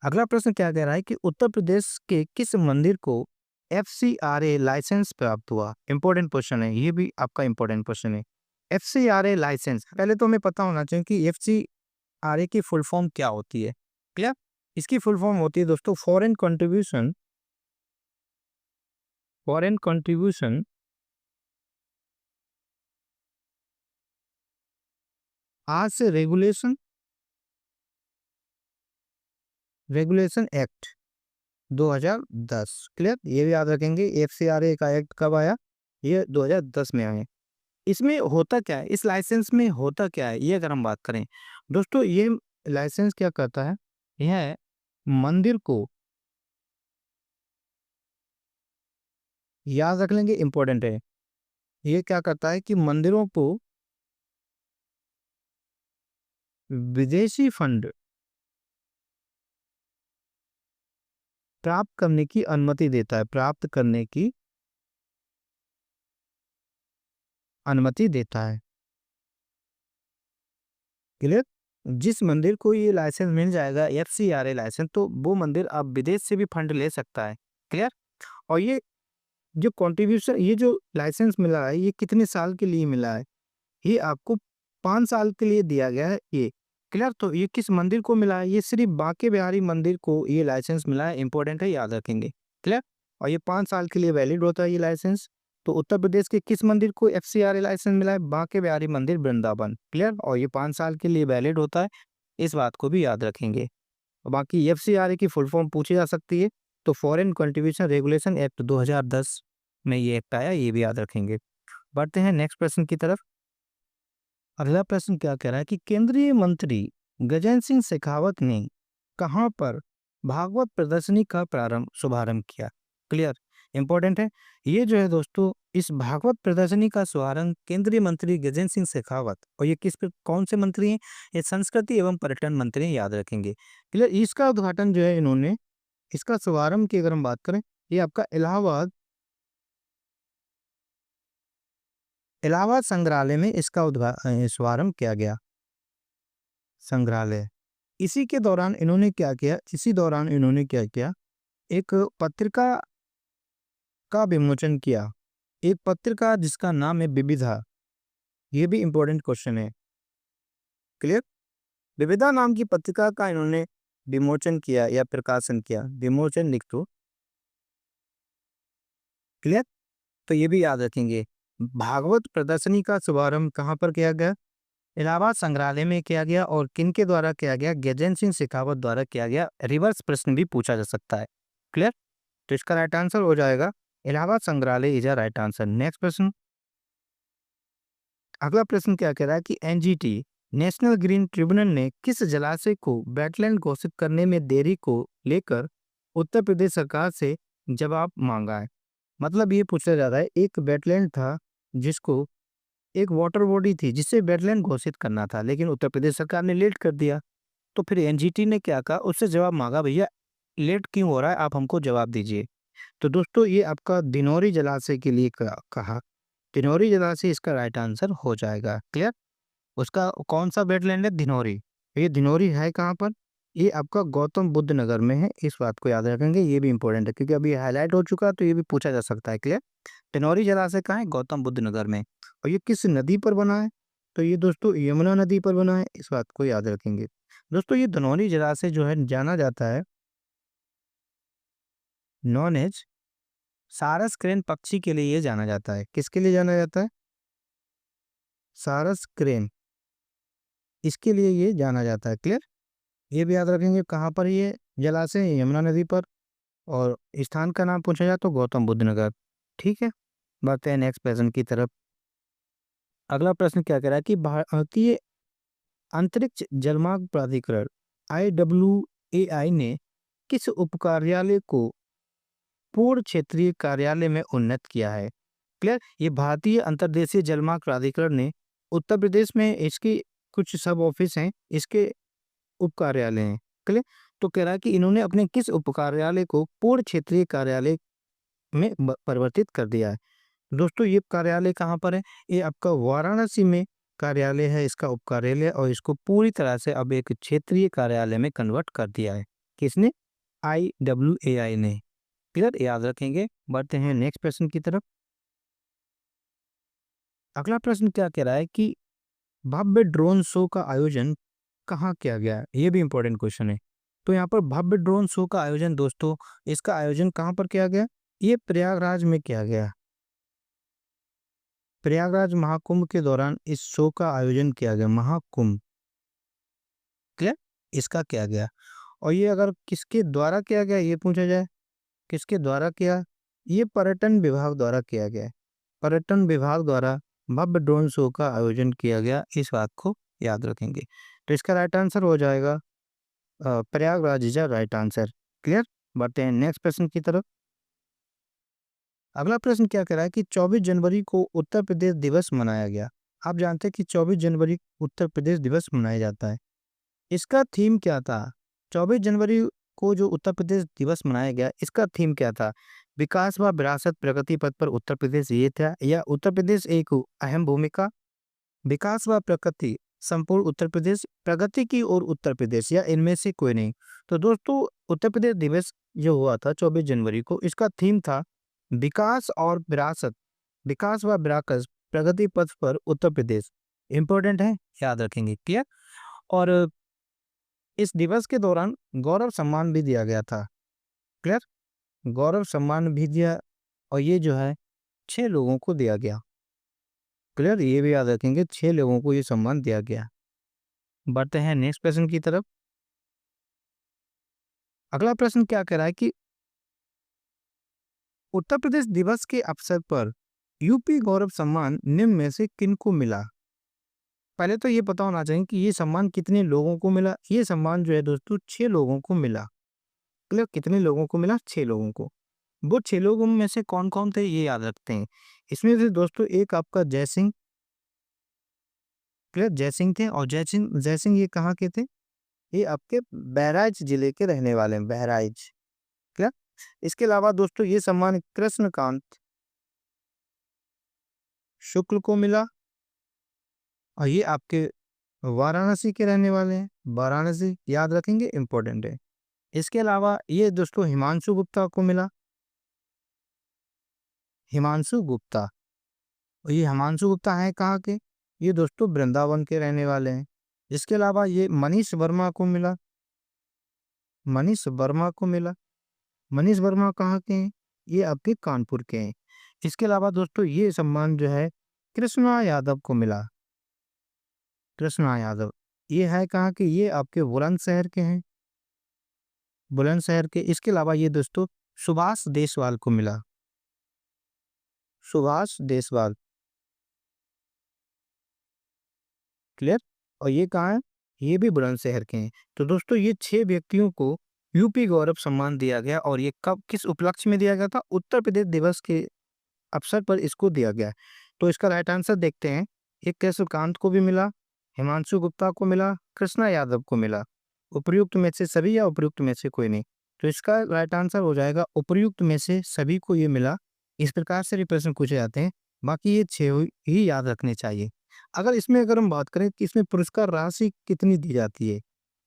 अगला प्रश्न क्या कह रहा है कि उत्तर प्रदेश के किस मंदिर को एफसीआरए लाइसेंस प्राप्त हुआ? इंपॉर्टेंट क्वेश्चन है, ये भी आपका इंपॉर्टेंट क्वेश्चन है। एफसीआरए लाइसेंस, पहले तो हमें पता होना चाहिए कि एफसीआरए की फुल फॉर्म क्या होती है। क्लियर? इसकी फुल फॉर्म होती है दोस्तों फॉरेन कंट्रीब्यूशन आज से रेगुलेशन एक्ट 2010। क्लियर? ये भी याद रखेंगे। एफसीआरए का एक्ट कब आया? ये 2010 में आया। इसमें होता क्या है? इस लाइसेंस में होता क्या है? ये अगर हम बात करें दोस्तों, ये लाइसेंस क्या करता है? यह मंदिर को, याद रख लेंगे, इंपॉर्टेंट है। ये क्या करता है कि मंदिरों को विदेशी फंड प्राप्त करने की अनुमति देता है, प्राप्त करने की अनुमति देता है। क्लियर? जिस मंदिर को ये लाइसेंस मिल जाएगा एफसीआरए लाइसेंस, तो वो मंदिर अब विदेश से भी फंड ले सकता है। क्लियर? और ये जो कंट्रीब्यूशन, ये जो लाइसेंस मिला है, ये कितने साल के लिए मिला है? ये आपको 5 साल के लिए दिया गया है ये। क्लियर? तो ये किस मंदिर को मिला है? ये सिर्फ बांके बिहारी मंदिर को ये लाइसेंस मिला है। इंपॉर्टेंट है, याद रखेंगे। क्लियर? और ये 5 साल के लिए वैलिड होता है ये लाइसेंस। तो उत्तर प्रदेश के किस मंदिर को एफसीआरए लाइसेंस मिला है? बांके बिहारी मंदिर वृंदावन। क्लियर? और ये 5 साल के लिए वैलिड होता है। इस बात को भी याद रखेंगे। और बाकी एफसीआरए की फुल फॉर्म पूछी जा सकती है, तो फॉरेन कंट्रीब्यूशन रेगुलेशन एक्ट 2010 में ये एक्ट आया, ये भी याद रखेंगे। बढ़ते हैं नेक्स्ट प्रश्न की तरफ। अगला प्रश्न क्या कह रहा है कि केंद्रीय मंत्री गजेंद्र सिंह शेखावत ने कहां पर भागवत प्रदर्शनी का शुभारंभ किया? क्लियर? इंपॉर्टेंट है। ये जो है दोस्तों, इस भागवत प्रदर्शनी का शुभारंभ केंद्रीय मंत्री गजेंद्र सिंह शेखावत, और ये कौन से मंत्री हैं? ये संस्कृति एवं पर्यटन मंत्री हैं, याद रखेंगे। क्लियर? इसका उद्घाटन जो है इन्होंने, इसका शुभारंभ की अगर हम बात करें, ये आपका इलाहाबाद संग्रहालय में इसका शुभारंभ किया गया। संग्रहालय, इसी दौरान इन्होंने क्या किया? एक पत्रिका का विमोचन किया। एक पत्रिका जिसका नाम है विविधा। ये भी इंपॉर्टेंट क्वेश्चन है। क्लियर? विविधा नाम की पत्रिका का इन्होंने विमोचन किया या प्रकाशन किया। विमोचन लिख दो। क्लियर? तो ये भी याद रखेंगे। भागवत प्रदर्शनी का शुभारंभ कहाँ पर किया गया? इलाहाबाद संग्रहालय में किया गया। और किनके द्वारा किया गया? गजेंद्र सिंह शेखावत द्वारा किया गया। रिवर्स प्रश्न भी पूछा जा सकता है। क्लियर? तो इसका राइट आंसर हो जाएगा इलाहाबाद संग्रहालय is a right answer. Next प्रश्न, अगला प्रश्न क्या कह रहा है कि एनजीटी नेशनल ग्रीन ट्रिब्यूनल ने किस जलाशय को वेटलैंड घोषित करने में देरी को लेकर उत्तर प्रदेश सरकार से जवाब मांगा है। मतलब ये पूछा जा रहा है, एक वेटलैंड था जिसको, एक वाटर बॉडी थी जिसे वेटलैंड घोषित करना था, लेकिन उत्तर प्रदेश सरकार ने लेट कर दिया। तो फिर एनजीटी ने क्या कहा? उससे जवाब मांगा, भैया लेट क्यों हो रहा है, आप हमको जवाब दीजिए। तो दोस्तों ये आपका दिनौरी जलाशय के लिए कहा। दिनौरी जलाशय इसका राइट आंसर हो जाएगा। क्लियर? उसका कौन सा वेटलैंड है? दिनौरी। ये दिनौरी है कहाँ पर? ये आपका गौतम बुद्ध नगर में है। इस बात को याद रखेंगे, ये भी इंपॉर्टेंट है क्योंकि अभी हाईलाइट हो चुका है, तो ये भी पूछा जा सकता है। क्लियर? दिनौरी जलाशय कहाँ है? गौतम बुद्ध नगर में। और ये किस नदी पर बना है? तो ये दोस्तों यमुना नदी पर बना है। इस बात को याद रखेंगे। दोस्तों ये दिनौरी जलाशय जो है जाना जाता है नॉन एज सारस क्रेन पक्षी के लिए ये जाना जाता है। किसके लिए जाना जाता है? सारस क्रेन, इसके लिए ये जाना जाता है। क्लियर? ये भी याद रखेंगे कहाँ पर ये जलाशय है? यमुना नदी पर। और स्थान का नाम पूछा जाए तो गौतम बुद्ध नगर। ठीक है, बढ़ते हैं नेक्स्ट प्रश्न की तरफ। अगला प्रश्न क्या कह रहा है कि भारतीय अंतरिक्ष जलमार्ग प्राधिकरण IWAI ने किस उप कार्यालय को पूर्ण क्षेत्रीय कार्यालय में उन्नत किया है? क्लियर? ये भारतीय अंतर्देशीय जलमार्ग प्राधिकरण ने उत्तर प्रदेश में इसकी कुछ सब ऑफिस हैं, इसके उप कार्यालय हैं। क्लियर? तो कह रहा है कि इन्होंने अपने किस उप कार्यालय को पूर्ण क्षेत्रीय कार्यालय में परिवर्तित कर दिया है। दोस्तों ये कार्यालय कहाँ पर है? ये आपका वाराणसी में कार्यालय है इसका उप कार्यालय, और इसको पूरी तरह से अब एक क्षेत्रीय कार्यालय में कन्वर्ट कर दिया है। किसने? IWAI ने। क्लियर? याद रखेंगे। बढ़ते हैं नेक्स्ट प्रश्न की तरफ। अगला प्रश्न क्या कह रहा है कि भव्य ड्रोन शो का आयोजन कहाँ किया गया है? ये भी इंपॉर्टेंट क्वेश्चन है। तो यहाँ पर भव्य ड्रोन शो का आयोजन दोस्तों, इसका आयोजन कहाँ पर किया गया? ये प्रयागराज में किया गया। प्रयागराज महाकुंभ के दौरान इस शो का आयोजन किया गया, महाकुंभ। क्लियर? इसका किया गया। और ये अगर किसके द्वारा किया गया ये पूछा जाए, किसके द्वारा किया? ये पर्यटन विभाग द्वारा किया गया है। पर्यटन विभाग द्वारा भव्य ड्रोन शो का आयोजन किया गया। इस बात को याद रखेंगे। तो इसका राइट आंसर हो जाएगा Prayagraj is right answer. Clear? बढ़ते हैं नेक्स्ट प्रश्न की तरफ। अगला प्रश्न क्या कह रहा है कि 24 जनवरी को उत्तर प्रदेश दिवस मनाया गया। आप जानते हैं कि 24 जनवरी उत्तर प्रदेश दिवस मनाया जाता है। इसका थीम क्या था? 24 जनवरी को जो उत्तर प्रदेश दिवस मनाया गया, इसका थीम क्या था? विकास व विरासत प्रगति पथ पर उत्तर प्रदेश ये था, या उत्तर प्रदेश एक अहम भूमिका, विकास व प्रगति, संपूर्ण उत्तर प्रदेश, प्रगति की ओर उत्तर प्रदेश, या इनमें से कोई नहीं। तो दोस्तों उत्तर प्रदेश दिवस जो हुआ था 24 जनवरी को, इसका थीम था विकास और विरासत, विकास व विरासत प्रगति पथ पर उत्तर प्रदेश। इंपॉर्टेंट है, याद रखेंगे। क्लियर? और इस दिवस के दौरान गौरव सम्मान भी दिया गया था। क्लियर? गौरव सम्मान भी दिया, और ये जो है 6 लोगों को दिया गया। क्लियर? ये भी याद रखेंगे, 6 लोगों को ये सम्मान दिया गया। बढ़ते हैं नेक्स्ट प्रश्न की तरफ। अगला प्रश्न क्या कह रहा है कि उत्तर प्रदेश दिवस के अवसर पर यूपी गौरव सम्मान निम्न में से किनको मिला? पहले तो ये पता होना चाहिए कि ये सम्मान कितने लोगों को मिला। ये सम्मान जो है दोस्तों 6 लोगों को मिला। क्लियर? कितने लोगों को मिला? 6 लोगों को। वो 6 लोगों में से कौन कौन थे ये याद रखते हैं। इसमें से दोस्तों एक आपका जयसिंह। क्लियर? जयसिंह थे। और जयसिंह जयसिंह ये कहाँ के थे? ये आपके बहराइच जिले के रहने वाले हैं, बहराइच। क्लियर? इसके अलावा दोस्तों ये सम्मान कृष्णकांत शुक्ल को मिला, और ये आपके वाराणसी के रहने वाले हैं। वाराणसी, याद रखेंगे, इंपॉर्टेंट है। इसके अलावा ये दोस्तों हिमांशु गुप्ता को मिला, हिमांशु गुप्ता। और ये हिमांशु गुप्ता है कहाँ के? ये दोस्तों वृंदावन के रहने वाले हैं। इसके अलावा ये मनीष वर्मा को मिला, मनीष वर्मा को मिला। मनीष वर्मा कहाँ के हैं? ये आपके कानपुर के हैं। इसके अलावा दोस्तों ये सम्मान जो है कृष्णा यादव को मिला। कृष्णा यादव, ये है कहाँ के? ये आपके बुलंदशहर के हैं, बुलंदशहर के। इसके अलावा ये दोस्तों सुभाष देशवाल को मिला, सुभाष देशवाल। क्लियर? और ये कहाँ है? ये भी बुलंदशहर के हैं। तो दोस्तों ये 6 व्यक्तियों को यूपी गौरव सम्मान दिया गया, और ये कब, किस उपलक्ष्य में दिया गया था? उत्तर प्रदेश दिवस के अवसर पर इसको दिया गया है। तो इसका राइट आंसर देखते हैं। ये केशवकांत को भी मिला, हिमांशु गुप्ता को मिला, कृष्णा यादव को मिला। उपर्युक्त में से सभी या उपर्युक्त में से कोई नहीं? तो इसका राइट आंसर हो जाएगा उपर्युक्त में से सभी को ये मिला। इस प्रकार से भी प्रश्न पूछे जाते हैं। बाकी ये 6 ही याद रखने चाहिए। अगर हम बात करें कि इसमें पुरस्कार राशि कितनी दी जाती है,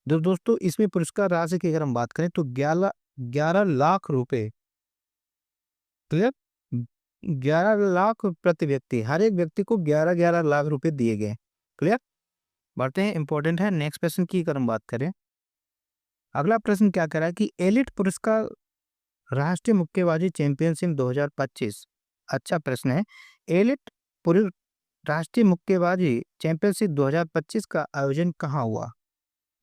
तो दोस्तों इसमें पुरस्कार राशि की अगर हम बात करें तो 11 लाख रुपए। क्लियर? 11 लाख प्रति व्यक्ति, हर एक व्यक्ति को 11-11 लाख रुपए दिए गए। क्लियर? बढ़ते हैं, इंपॉर्टेंट है। नेक्स्ट प्रश्न की अगर हम बात करें, अगला प्रश्न क्या कह रहा है कि एलिट पुरस्कार राष्ट्रीय मुक्केबाजी चैंपियनशिप 2025। अच्छा प्रश्न है। एलिट पुरु राष्ट्रीय मुक्केबाजी चैंपियनशिप 2025 का आयोजन कहाँ हुआ?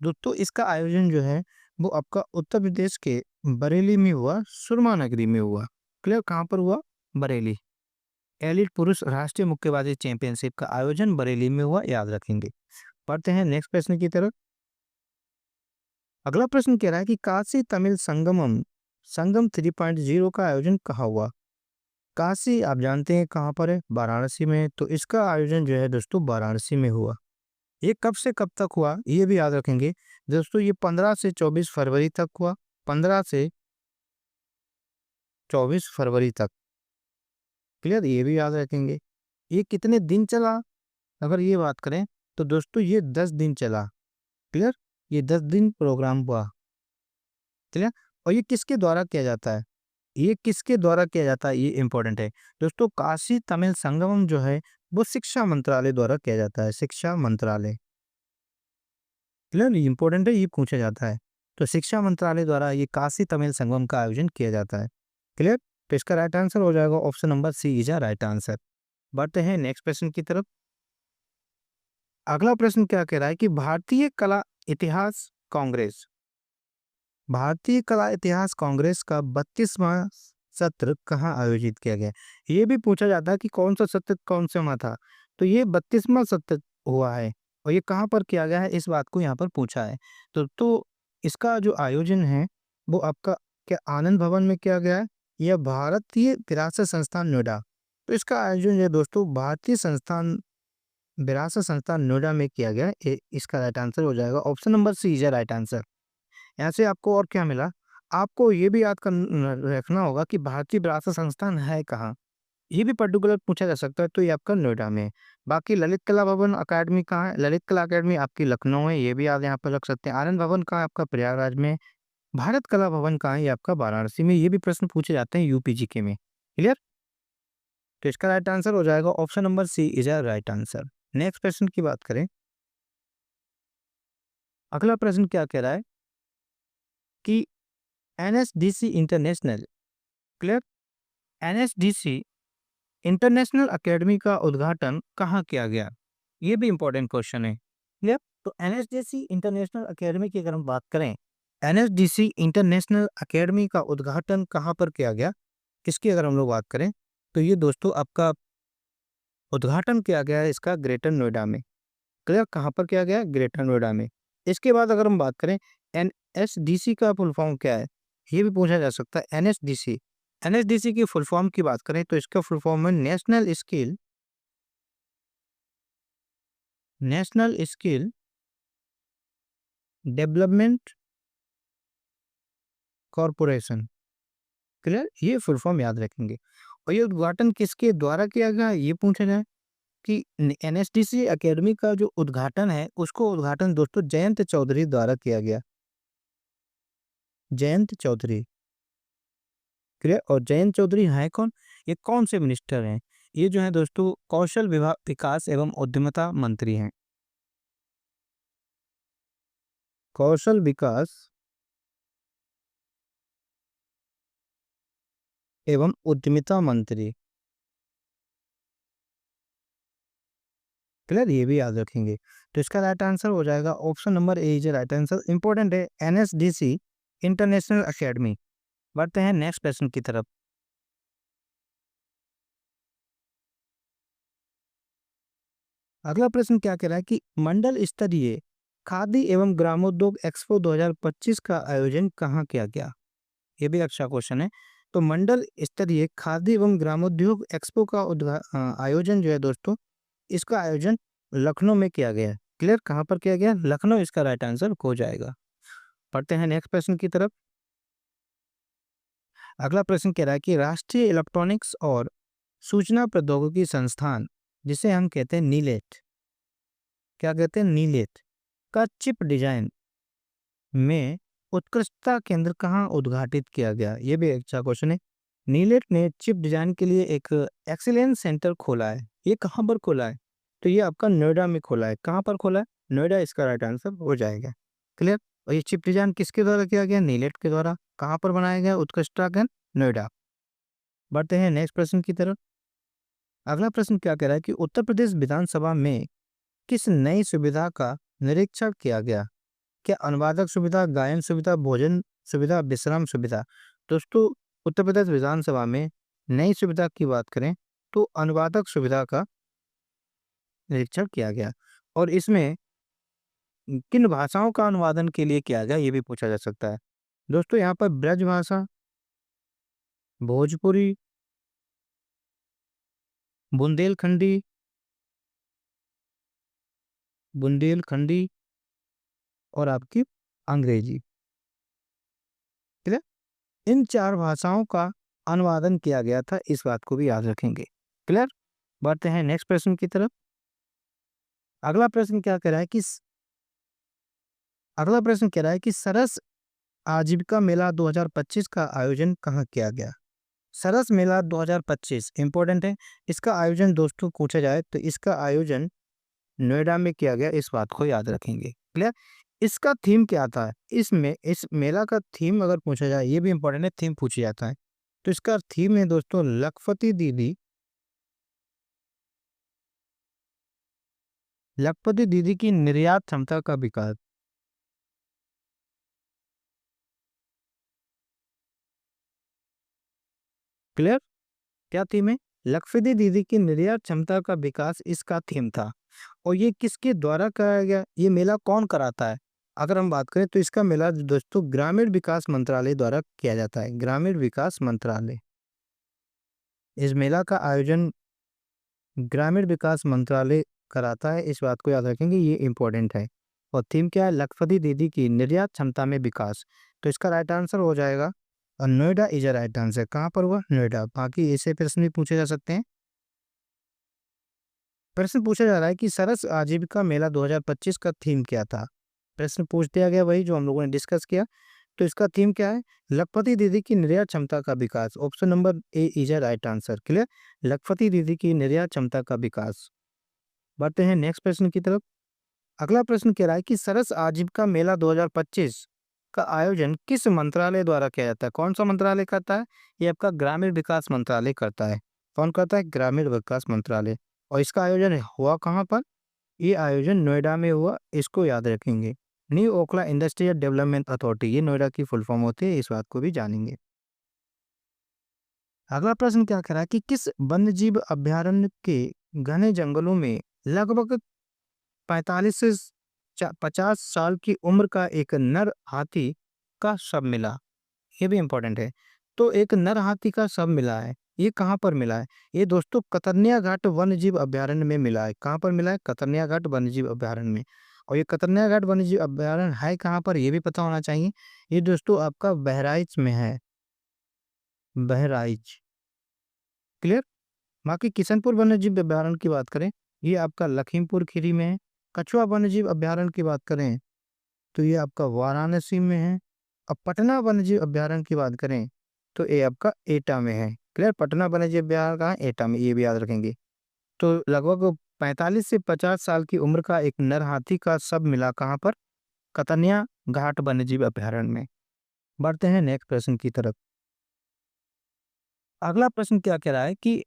दोस्तों इसका आयोजन जो है वो आपका उत्तर प्रदेश के बरेली में हुआ, सुरमा नगरी में हुआ। क्लियर? कहाँ पर हुआ? बरेली। एलिट पुरुष राष्ट्रीय मुक्केबाजी चैंपियनशिप का आयोजन बरेली में हुआ, याद रखेंगे। पढ़ते हैं नेक्स्ट प्रश्न की तरफ। अगला प्रश्न कह रहा है कि काशी तमिल संगम 3.0 का आयोजन कहाँ हुआ? काशी आप जानते हैं कहाँ पर है? वाराणसी में। तो इसका आयोजन जो है दोस्तों वाराणसी में हुआ। ये कब से कब तक हुआ ये भी याद रखेंगे दोस्तों। ये 15 से 24 फरवरी तक हुआ, 15 से 24 फरवरी तक। क्लियर? ये भी याद रखेंगे। ये कितने दिन चला अगर ये बात करें तो दोस्तों ये 10 दिन चला। क्लियर? ये 10 दिन प्रोग्राम हुआ। क्लियर? और ये किसके द्वारा किया जाता है? ये किसके द्वारा किया जाता है, ये इंपॉर्टेंट है दोस्तों। काशी तमिल संगमम जो है वो शिक्षा मंत्रालय द्वारा किया जाता है, शिक्षा मंत्रालय। क्लियर? इंपॉर्टेंट है, ये पूछा जाता है। तो शिक्षा मंत्रालय द्वारा ये काशी तमिल संगमम का आयोजन किया जाता है। क्लियर? तो इसका राइट आंसर हो जाएगा option number C is a right answer. बढ़ते हैं नेक्स्ट प्रश्न की तरफ। अगला प्रश्न क्या कह रहा है कि भारतीय कला इतिहास कांग्रेस का 32वां सत्र कहाँ आयोजित किया गया? ये भी पूछा जाता है कि कौन सा सत्र कौन से में था। तो ये 32वां सत्र हुआ है, और ये कहाँ पर किया गया है, इस बात को यहाँ पर पूछा है। तो इसका जो आयोजन है वो आपका क्या आनंद भवन में किया गया है या भारतीय विरासत संस्थान नोएडा? तो इसका आयोजन जो है दोस्तों विरासत संस्थान नोएडा में किया गया है। इसका राइट आंसर हो जाएगा option number C is right answer. यहाँ से आपको और क्या मिला? आपको ये भी याद कर रखना होगा कि भारतीय विरासत संस्थान है कहाँ? ये भी पर्टिकुलर पूछा जा सकता है, तो ये आपका नोएडा में है। बाकी ललित कला भवन अकेडमी कहाँ है? ललित कला अकेडमी आपकी लखनऊ है, ये भी आप यहाँ पर रख सकते हैं। आनंद भवन कहाँ है? आपका प्रयागराज में। भारत कला भवन कहाँ है? ये आपका वाराणसी में। ये भी प्रश्न पूछे जाते हैं यूपीजीके में। क्लियर? तो इसका राइट आंसर हो जाएगा option number C is a right answer. Next प्रश्न की बात करें, अगला प्रश्न क्या कह रहा है कि NSDC international, clear, NSDC international academy का उद्घाटन कहाँ किया गया? ये भी इंपॉर्टेंट क्वेश्चन है। क्लियर? तो एनएसडीसी इंटरनेशनल एकेडमी की अगर हम बात करें, एनएसडीसी इंटरनेशनल एकेडमी का उद्घाटन कहाँ पर किया गया, किसकी अगर हम लोग बात करें, तो ये दोस्तों आपका उद्घाटन किया गया है इसका ग्रेटर नोएडा में। क्लियर? कहाँ पर किया गया? ग्रेटर नोएडा में। इसके बाद अगर हम बात करें एनएसडीसी का फुल फॉर्म क्या है, ये भी पूछा जा सकता है। एनएसडीसी, एनएसडीसी की फुल फॉर्म की बात करें तो इसका फुल फॉर्म है national skill development corporation. Clear? ये फुल फॉर्म याद रखेंगे। और ये उद्घाटन किसके द्वारा किया गया, ये पूछा जाए कि एनएसडीसी एकेडमी का जो उद्घाटन है उसको उद्घाटन दोस्तों जयंत चौधरी द्वारा किया गया। जयंत चौधरी। क्लियर? और जयंत चौधरी हैं कौन? ये कौन से मिनिस्टर हैं? ये जो है दोस्तों कौशल विभाग विकास एवं उद्यमिता मंत्री हैं। कौशल विकास एवं उद्यमिता मंत्री। क्लियर, ये भी याद रखेंगे। तो इसका राइट आंसर हो जाएगा option number A is right answer. Important है, एनएसडीसी इंटरनेशनल एकेडमी। बढ़ते हैं नेक्स्ट क्वेश्चन की तरफ। अगला प्रश्न क्या कह रहा है कि मंडल स्तरीय खादी एवं ग्रामोद्योग एक्सपो 2025 का आयोजन कहाँ किया गया? ये भी अच्छा क्वेश्चन है। तो मंडल स्तरीय खादी एवं ग्रामोद्योग एक्सपो का आयोजन जो है दोस्तों, इसका आयोजन लखनऊ में किया गया है। क्लियर, कहाँ पर किया गया? लखनऊ इसका राइट आंसर हो जाएगा। पढ़ते हैं नेक्स्ट प्रश्न की तरफ। अगला प्रश्न कह रहा है कि राष्ट्रीय इलेक्ट्रॉनिक्स और सूचना प्रौद्योगिकी संस्थान, जिसे हम कहते हैं नीलेट, क्या कहते हैं? नीलेट का चिप डिजाइन में उत्कृष्टता केंद्र कहाँ उद्घाटित किया गया? ये भी अच्छा क्वेश्चन है। नीलेट ने चिप डिजाइन के लिए एक एक्सीलेंस सेंटर खोला है। ये कहाँ पर खोला है? तो ये आपका नोएडा में खोला है। कहाँ पर खोला है? नोएडा इसका राइट आंसर हो जाएगा। क्लियर। और ये चिप डिजाइन किसके द्वारा किया गया? नीलेट के द्वारा। कहाँ पर बनाया गया? उत्कृष्टता केंद्र नोएडा। बढ़ते हैं नेक्स्ट प्रश्न की तरफ। अगला प्रश्न क्या कह रहा है कि उत्तर प्रदेश विधानसभा में किस नई सुविधा का निरीक्षण किया गया? क्या अनुवादक सुविधा, गायन सुविधा, भोजन सुविधा, विश्राम सुविधा? दोस्तों, उत्तर प्रदेश विधानसभा में नई सुविधा की बात करें तो अनुवादक सुविधा का निरीक्षण किया गया। और इसमें किन भाषाओं का अनुवादन के लिए किया गया, ये भी पूछा जा सकता है। दोस्तों, यहाँ पर ब्रज भाषा, भोजपुरी, बुंदेलखंडी, बुंदेलखंडी और आपकी अंग्रेजी। क्लियर। इन 4 भाषाओं का अनुवादन किया गया था, इस बात को भी याद रखेंगे। क्लियर। बढ़ते हैं नेक्स्ट प्रश्न की तरफ। अगला प्रश्न क्या कह रहा है कि अगला प्रश्न कह रहा है कि सरस आजीविका मेला 2025 का आयोजन कहाँ किया गया? सरस मेला 2025 इंपॉर्टेंट है। इसका आयोजन दोस्तों पूछा जाए तो इसका आयोजन नोएडा में किया गया, इस बात को याद रखेंगे। क्लियर। इसका थीम क्या था? इसमें इस मेला का थीम अगर पूछा जाए, ये भी इंपॉर्टेंट है, थीम पूछा जाता है। तो इसका थीम है दोस्तों लखपति दीदी, लखपति दीदी की निर्यात क्षमता का विकास। क्लियर। क्या थीम है? लखपति दीदी की निर्यात क्षमता का विकास, इसका थीम था। और ये किसके द्वारा कराया गया? ये मेला कौन कराता है? अगर हम बात करें तो इसका मेला दोस्तों ग्रामीण विकास मंत्रालय द्वारा किया जाता है। ग्रामीण विकास मंत्रालय इस मेला का आयोजन ग्रामीण विकास मंत्रालय कराता है, इस बात को याद रखेंगे, ये इंपॉर्टेंट है। और थीम क्या है? लखपति दीदी की निर्यात क्षमता में विकास। तो इसका राइट आंसर हो जाएगा और Noida is a right answer. कहाँ पर हुआ? नोएडा। बाकी ऐसे प्रश्न भी पूछे जा सकते हैं। प्रश्न पूछा जा रहा है कि सरस आजीविका मेला 2025 का थीम क्या था? प्रश्न पूछ दिया गया वही जो हम लोगों ने डिस्कस किया। तो इसका थीम क्या है? लखपति दीदी की निर्यात क्षमता का विकास। Option number A is a right answer. Clear. Lakhpati Didi की निर्यात क्षमता का विकास। बढ़ते हैं नेक्स्ट प्रश्न की तरफ। अगला प्रश्न कह रहा है कि सरस आजीविका मेला 2025 का आयोजन किस मंत्रालय द्वारा किया जाता है? कौन सा मंत्रालय करता है? ये आपका ग्रामीण विकास मंत्रालय करता है। कौन करता है? ग्रामीण विकास मंत्रालय। और इसका आयोजन हुआ कहाँ पर? ये आयोजन नोएडा में हुआ, इसको याद रखेंगे। New Okhla industrial development authority, ये नोएडा की फुल फॉर्म होती है, इस बात को भी जानेंगे। अगला प्रश्न क्या कह रहा है कि किस वन्यजीव अभयारण्य के घने जंगलों में लगभग 45 से 50 साल की उम्र का एक नर हाथी का शव मिला? ये भी इंपॉर्टेंट है। तो एक नर हाथी का शव मिला है, ये कहाँ पर मिला है? ये दोस्तों कतर्निया घाट वन्यजीव अभयारण्य में मिला है। कहाँ पर मिला है? कतर्निया घाट वन्यजीव अभयारण्य में। और ये कतर्निया घाट वन्यजीव अभयारण्य है कहाँ पर, ये भी पता होना चाहिए। ये दोस्तों आपका बहराइच में है। बहराइच। क्लियर। बाकी किशनपुर वन्यजीव अभयारण्य की बात करें, ये आपका लखीमपुर खीरी में है। कछुआ वन्यजीव अभयारण्य की बात करें तो ये आपका वाराणसी में है। अब पटना वन्यजीव अभयारण्य की बात करें तो ये आपका एटा में है। क्लियर। पटना वन्यजीव अभयारण्य कहाँ है? एटा में, ये भी याद रखेंगे। तो लगभग 45 से 50 साल की उम्र का एक नर हाथी का शव मिला कहाँ पर? कतनिया घाट वन्यजीव अभयारण्य में। बढ़ते हैं नेक्स्ट प्रश्न की तरफ। अगला प्रश्न क्या कह रहा है कि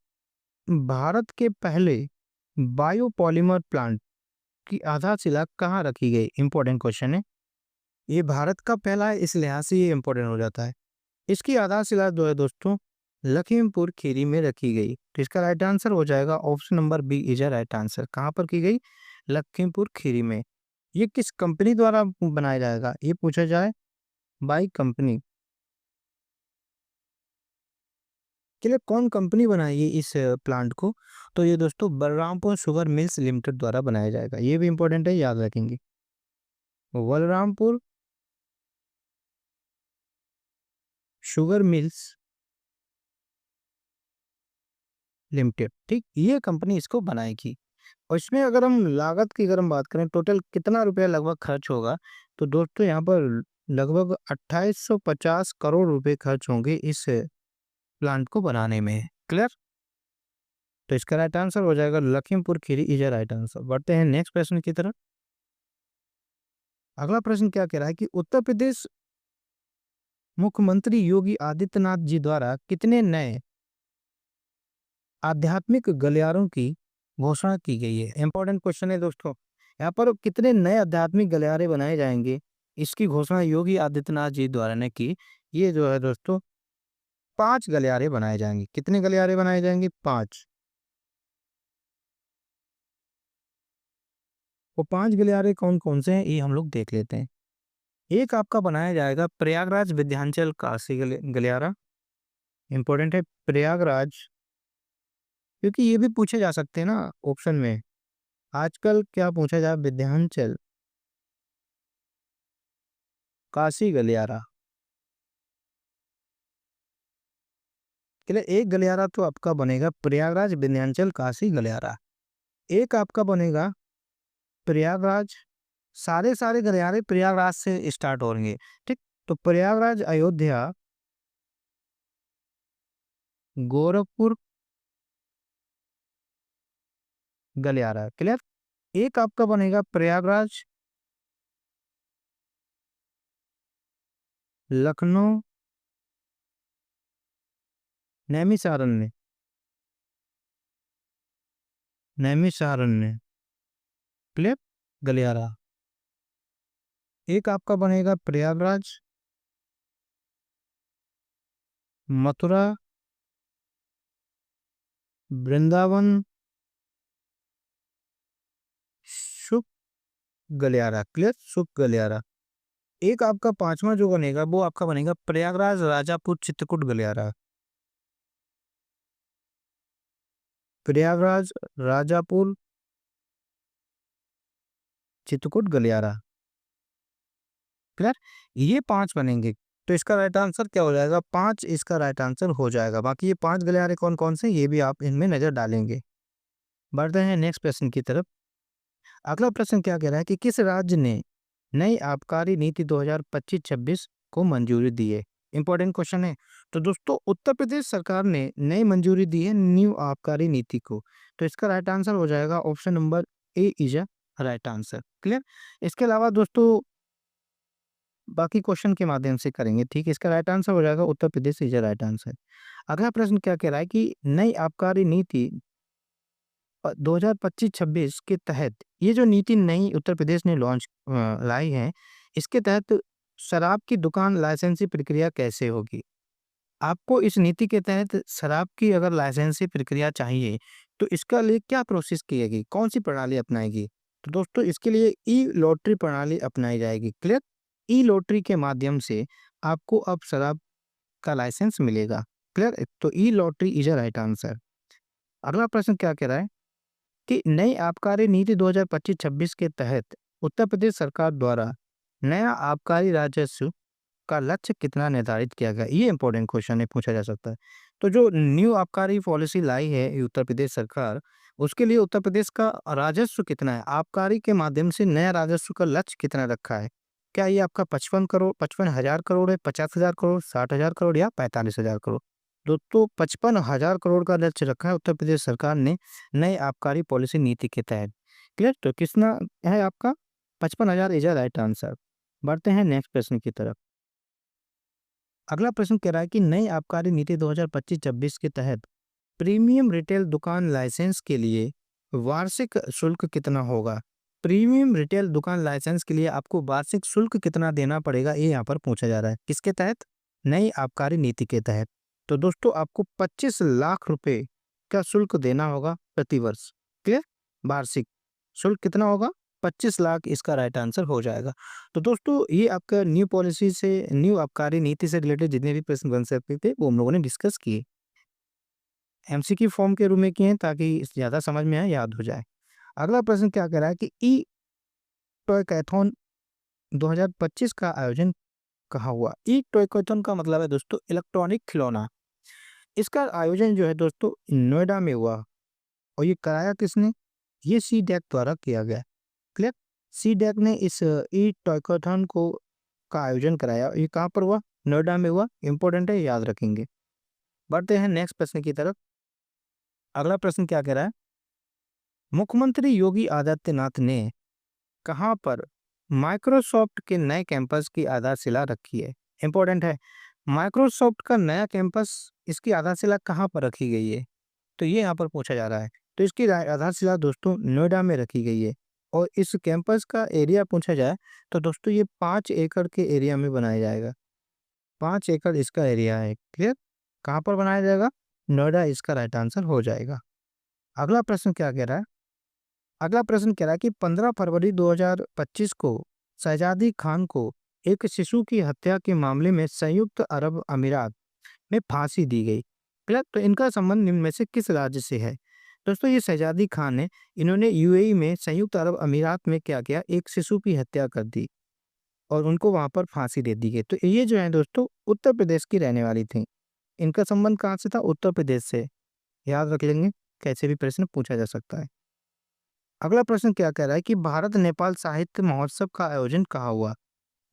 भारत के पहले बायोपॉलीमर प्लांट की आधारशिला कहाँ रखी गई? इंपॉर्टेंट क्वेश्चन है। ये भारत का पहला है, इस लिहाज से ये इंपॉर्टेंट हो जाता है। इसकी आधारशिला जो है दोस्तों, लखीमपुर खीरी में रखी गई। तो इसका राइट आंसर हो जाएगा option number B is a right answer. कहाँ पर की गई? लखीमपुर खीरी में। ये किस कंपनी द्वारा बनाया जाएगा, ये पूछा जाए, बाई कंपनी के लिए कौन कंपनी बनाएगी इस प्लांट को? तो ये दोस्तों बलरामपुर शुगर मिल्स लिमिटेड द्वारा बनाया जाएगा। ये भी इंपॉर्टेंट है, याद रखेंगे। बलरामपुर शुगर मिल्स लिमिटेड, ठीक, ये कंपनी इसको बनाएगी। और इसमें अगर हम लागत की अगर हम बात करें, टोटल कितना रुपया लगभग खर्च होगा, तो दोस्तों यहाँ पर लगभग 2850 करोड़ रुपए खर्च होंगे इस प्लांट को बनाने में। क्लियर? तो इसका राइट आंसर हो जाएगा Lakhimpur Kheri is right answer. बढ़ते हैं नेक्स्ट प्रश्न की तरफ। अगला प्रश्न क्या कह रहा है कि उत्तर प्रदेश मुख्यमंत्री योगी आदित्यनाथ जी द्वारा कितने नए आध्यात्मिक गलियारों की घोषणा की गई है? इंपॉर्टेंट क्वेश्चन है दोस्तों। यहाँ पर कितने नए आध्यात्मिक गलियारे बनाए जाएंगे, इसकी घोषणा योगी आदित्यनाथ जी द्वारा ने की। ये जो है दोस्तों 5 गलियारे बनाए जाएंगे। कितने गलियारे बनाए जाएंगे? 5। वो 5 गलियारे कौन कौन से हैं, ये हम लोग देख लेते हैं। एक आपका बनाया जाएगा प्रयागराज विंध्याचल काशी गलियारा। इंपॉर्टेंट है प्रयागराज, क्योंकि ये भी पूछे जा सकते हैं ना ऑप्शन में। आजकल क्या पूछा जाए, विंध्याचल काशी गलियारा के लिए एक गलियारा तो आपका बनेगा प्रयागराज विंध्याचल काशी गलियारा। एक आपका बनेगा प्रयागराज, सारे सारे गलियारे प्रयागराज से स्टार्ट होंगे, ठीक। तो प्रयागराज अयोध्या गोरखपुर गलियारा। क्लियर? एक आपका बनेगा प्रयागराज लखनऊ नैमिषारण्य, नैमिषारण्य क्लियर गलियारा। एक आपका बनेगा प्रयागराज मथुरा वृंदावन शुक गलियारा। क्लियर? शुक गलियारा। एक आपका पांचवा जो बनेगा वो आपका बनेगा प्रयागराज राजापुर चित्रकूट गलियारा। प्रयागराज राजापुर चित्रकूट गलियारा। क्लियर? ये 5 बनेंगे। तो इसका राइट आंसर क्या हो जाएगा? 5 इसका राइट आंसर हो जाएगा। बाकी ये 5 गलियारे कौन कौन से, ये भी आप इनमें नजर डालेंगे। बढ़ते हैं नेक्स्ट प्रश्न की तरफ। अगला प्रश्न क्या कह रहा है कि किस राज्य ने नई आबकारी नीति 2025-26 को मंजूरी दी है? इंपॉर्टेंट क्वेश्चन है। तो दोस्तों उत्तर प्रदेश सरकार ने नई मंजूरी दी है न्यू आबकारी नीति को। तो इसका राइट आंसर हो जाएगा option number A is a right answer. Clear? इसके अलावा दोस्तों बाकी क्वेश्चन के माध्यम से करेंगे, ठीक है। इसका राइट आंसर हो जाएगा Uttar Pradesh is a right answer. अगला प्रश्न क्या कह रहा है कि नई आबकारी नीति 2025-26 के तहत ये जो नीति नई उत्तर प्रदेश ने लॉन्च लाई है, इसके तहत शराब की दुकान लाइसेंसी प्रक्रिया कैसे होगी? आपको इस नीति के तहत शराब की अगर लाइसेंसी प्रक्रिया चाहिए, तो इसका लिए क्या प्रोसेस किएगी, कौन सी प्रणाली अपनाएगी? तो दोस्तों इसके लिए ई लॉटरी प्रणाली अपनाई जाएगी। क्लियर? ई लॉटरी के माध्यम से आपको अब शराब का लाइसेंस मिलेगा। क्लियर? तो e lottery is a right answer. अगला प्रश्न क्या कह रहा है कि नई आबकारी नीति 2025-26 के तहत उत्तर प्रदेश सरकार द्वारा नया आबकारी राजस्व का लक्ष्य कितना निर्धारित किया गया? ये इंपॉर्टेंट क्वेश्चन है, पूछा जा सकता है। तो जो न्यू आबकारी पॉलिसी लाई है ये उत्तर प्रदेश सरकार, उसके लिए उत्तर प्रदेश का राजस्व कितना है, आबकारी के माध्यम से नया राजस्व का लक्ष्य कितना रखा है? क्या ये आपका 55,000 करोड़ है, 50,000 करोड़, 60,000 करोड़ या 45,000 करोड़? दोस्तों 55,000 करोड़ का लक्ष्य रखा है उत्तर प्रदेश सरकार ने नई आबकारी पॉलिसी नीति के तहत। क्लियर? तो कितना है आपका? 55,000 इज अ राइट आंसर। बढ़ते हैं नेक्स्ट प्रश्न की तरफ। अगला प्रश्न कह रहा है कि नई आबकारी नीति 2025-26 के तहत प्रीमियम रिटेल दुकान लाइसेंस के लिए वार्षिक शुल्क कितना होगा? प्रीमियम रिटेल दुकान लाइसेंस के लिए आपको वार्षिक शुल्क कितना देना पड़ेगा, ये यहाँ पर पूछा जा रहा है। किसके तहत? नई आबकारी नीति के तहत। तो दोस्तों आपको 25 लाख रुपए का शुल्क देना होगा प्रति वर्ष। क्लियर? वार्षिक शुल्क कितना होगा? 25 लाख इसका राइट आंसर हो जाएगा। तो दोस्तों ये आपका न्यू पॉलिसी से, न्यू आबकारी नीति से रिलेटेड जितने भी प्रश्न बन सकते थे वो हम लोगों ने डिस्कस किए। एमसीक्यू फॉर्म के रूप में किए हैं ताकि ज़्यादा समझ में आए, याद हो जाए। अगला प्रश्न क्या कह रहा है कि ई टॉयकैथॉन 2025 का आयोजन कहाँ हुआ? ई टॉयकैथॉन का मतलब है दोस्तों इलेक्ट्रॉनिक खिलौना। इसका आयोजन जो है दोस्तों नोएडा में हुआ और ये कराया किसने? ये सी डैक द्वारा किया गया। क्लियर? सी डैक ने इस ई टॉयकैथॉन को का आयोजन कराया। ये कहाँ पर हुआ? नोएडा में हुआ। इंपॉर्टेंट है, याद रखेंगे। बढ़ते हैं नेक्स्ट प्रश्न की तरफ। अगला प्रश्न क्या कह रहा है? मुख्यमंत्री योगी आदित्यनाथ ने कहाँ पर माइक्रोसॉफ्ट के नए कैंपस की आधारशिला रखी है? इंपॉर्टेंट है। माइक्रोसॉफ्ट का नया कैंपस, इसकी आधारशिला कहाँ पर रखी गई है? तो ये यहाँ पर पूछा जा रहा है। तो इसकी आधारशिला दोस्तों नोएडा में रखी गई है और इस कैंपस का एरिया पूछा जाए तो दोस्तों ये 5 एकड़ के एरिया में बनाया जाएगा। 5 एकड़ इसका एरिया है। क्लियर? कहाँ पर बनाया जाएगा? नोएडा इसका राइट आंसर हो जाएगा। अगला प्रश्न क्या कह रहा है? अगला प्रश्न कह रहा है कि 15 फरवरी 2025 को शहजादी खान को एक शिशु की हत्या के मामले में संयुक्त अरब अमीरात में फांसी दी गई। क्लियर? तो इनका संबंध निम्न में से किस राज्य से है? दोस्तों ये शहजादी खान है, इन्होंने यूएई में, संयुक्त अरब अमीरात में क्या किया? एक शिशु की हत्या कर दी और उनको वहां पर फांसी दे दी गई। तो ये जो है दोस्तों उत्तर प्रदेश की रहने वाली थी। इनका संबंध कहाँ से था? उत्तर प्रदेश से। याद रख लेंगे, कैसे भी प्रश्न पूछा जा सकता है। अगला प्रश्न क्या कह रहा है कि भारत नेपाल साहित्य महोत्सव का आयोजन कहाँ हुआ?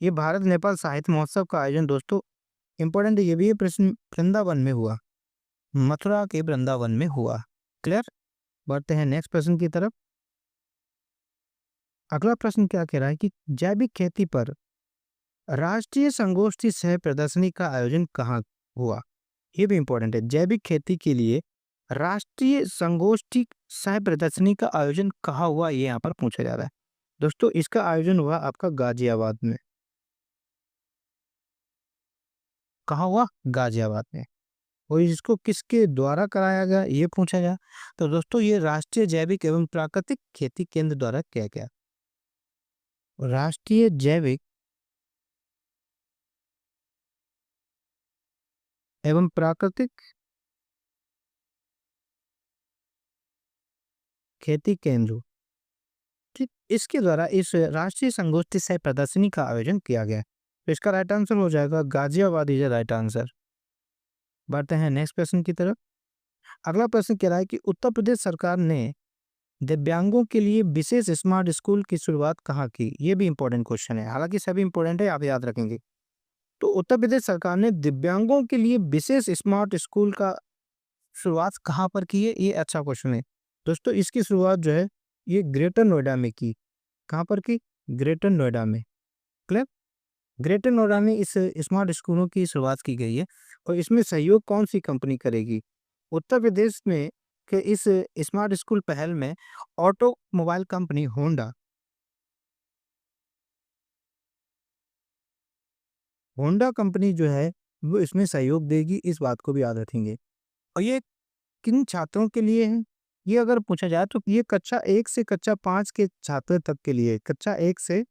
ये भारत नेपाल साहित्य महोत्सव का आयोजन दोस्तों इंपॉर्टेंट ये भी है प्रश्न, वृंदावन में हुआ। मथुरा के वृंदावन में हुआ। क्लियर? बढ़ते हैं नेक्स्ट प्रश्न की तरफ। अगला प्रश्न क्या कह रहा है कि जैविक खेती पर राष्ट्रीय संगोष्ठी सह प्रदर्शनी का आयोजन कहाँ हुआ? ये भी इंपॉर्टेंट है। जैविक खेती के लिए राष्ट्रीय संगोष्ठी सह प्रदर्शनी का आयोजन कहाँ हुआ, ये यहाँ पर पूछा जा रहा है। दोस्तों इसका आयोजन हुआ आपका गाजियाबाद में। कहाँ हुआ? गाजियाबाद में। और इसको किसके द्वारा कराया गया, ये पूछा गया। तो दोस्तों ये राष्ट्रीय जैविक एवं प्राकृतिक खेती केंद्र द्वारा किया गया। राष्ट्रीय जैविक एवं प्राकृतिक खेती केंद्र, ठीक, इसके द्वारा इस राष्ट्रीय संगोष्ठी सह प्रदर्शनी का आयोजन किया गया। तो इसका राइट आंसर हो जाएगा गाजियाबाद इज राइट आंसर। बढ़ते हैं नेक्स्ट प्रश्न की तरफ। अगला प्रश्न कह रहा है कि उत्तर प्रदेश सरकार ने दिव्यांगों के लिए विशेष स्मार्ट स्कूल की शुरुआत कहाँ की? ये भी इंपॉर्टेंट क्वेश्चन है, हालांकि सभी इंपॉर्टेंट है, आप याद रखेंगे। तो उत्तर प्रदेश सरकार ने दिव्यांगों के लिए विशेष स्मार्ट स्कूल का शुरुआत कहाँ पर की है? ये अच्छा क्वेश्चन है दोस्तों। इसकी शुरुआत जो है ये ग्रेटर नोएडा में की। कहाँ पर की? ग्रेटर नोएडा में। क्लियर? ग्रेटर नोएडा में इस स्मार्ट स्कूलों की शुरुआत की गई है और इसमें सहयोग कौन सी कंपनी करेगी? उत्तर प्रदेश में के इस स्मार्ट स्कूल पहल में automobile company Honda Honda company जो है वो इसमें सहयोग देगी, इस बात को भी याद रखेंगे। और ये किन छात्रों के लिए है? ये अगर पूछा जाए तो ये कक्षा 1 से कक्षा 5 के छात्र तक के लिए, कक्षा 1 से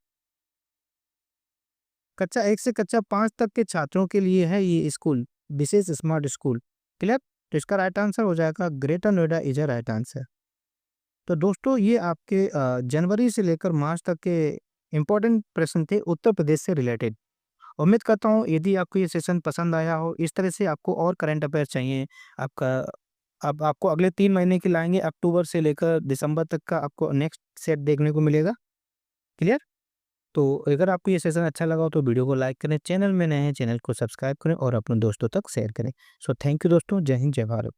कक्षा 5 तक के छात्रों के लिए है ये स्कूल, विशेष स्मार्ट स्कूल। क्लियर? तो इसका राइट आंसर हो जाएगा greater Noida is a right answer. तो दोस्तों ये आपके जनवरी से लेकर मार्च तक के इंपॉर्टेंट प्रश्न थे उत्तर प्रदेश से रिलेटेड। उम्मीद करता हूँ यदि आपको ये सेशन पसंद आया हो, इस तरह से आपको और करंट अफेयर चाहिए, आपका अब आपको अगले 3 महीने के लाएँगे, अक्टूबर से लेकर दिसंबर तक का आपको नेक्स्ट सेट देखने को मिलेगा। क्लियर? तो अगर आपको ये सेशन अच्छा लगा हो तो वीडियो को लाइक करें, चैनल में नए हैं चैनल को सब्सक्राइब करें और अपने दोस्तों तक शेयर करें। सो थैंक यू दोस्तों, जय हिंद, जय भारत।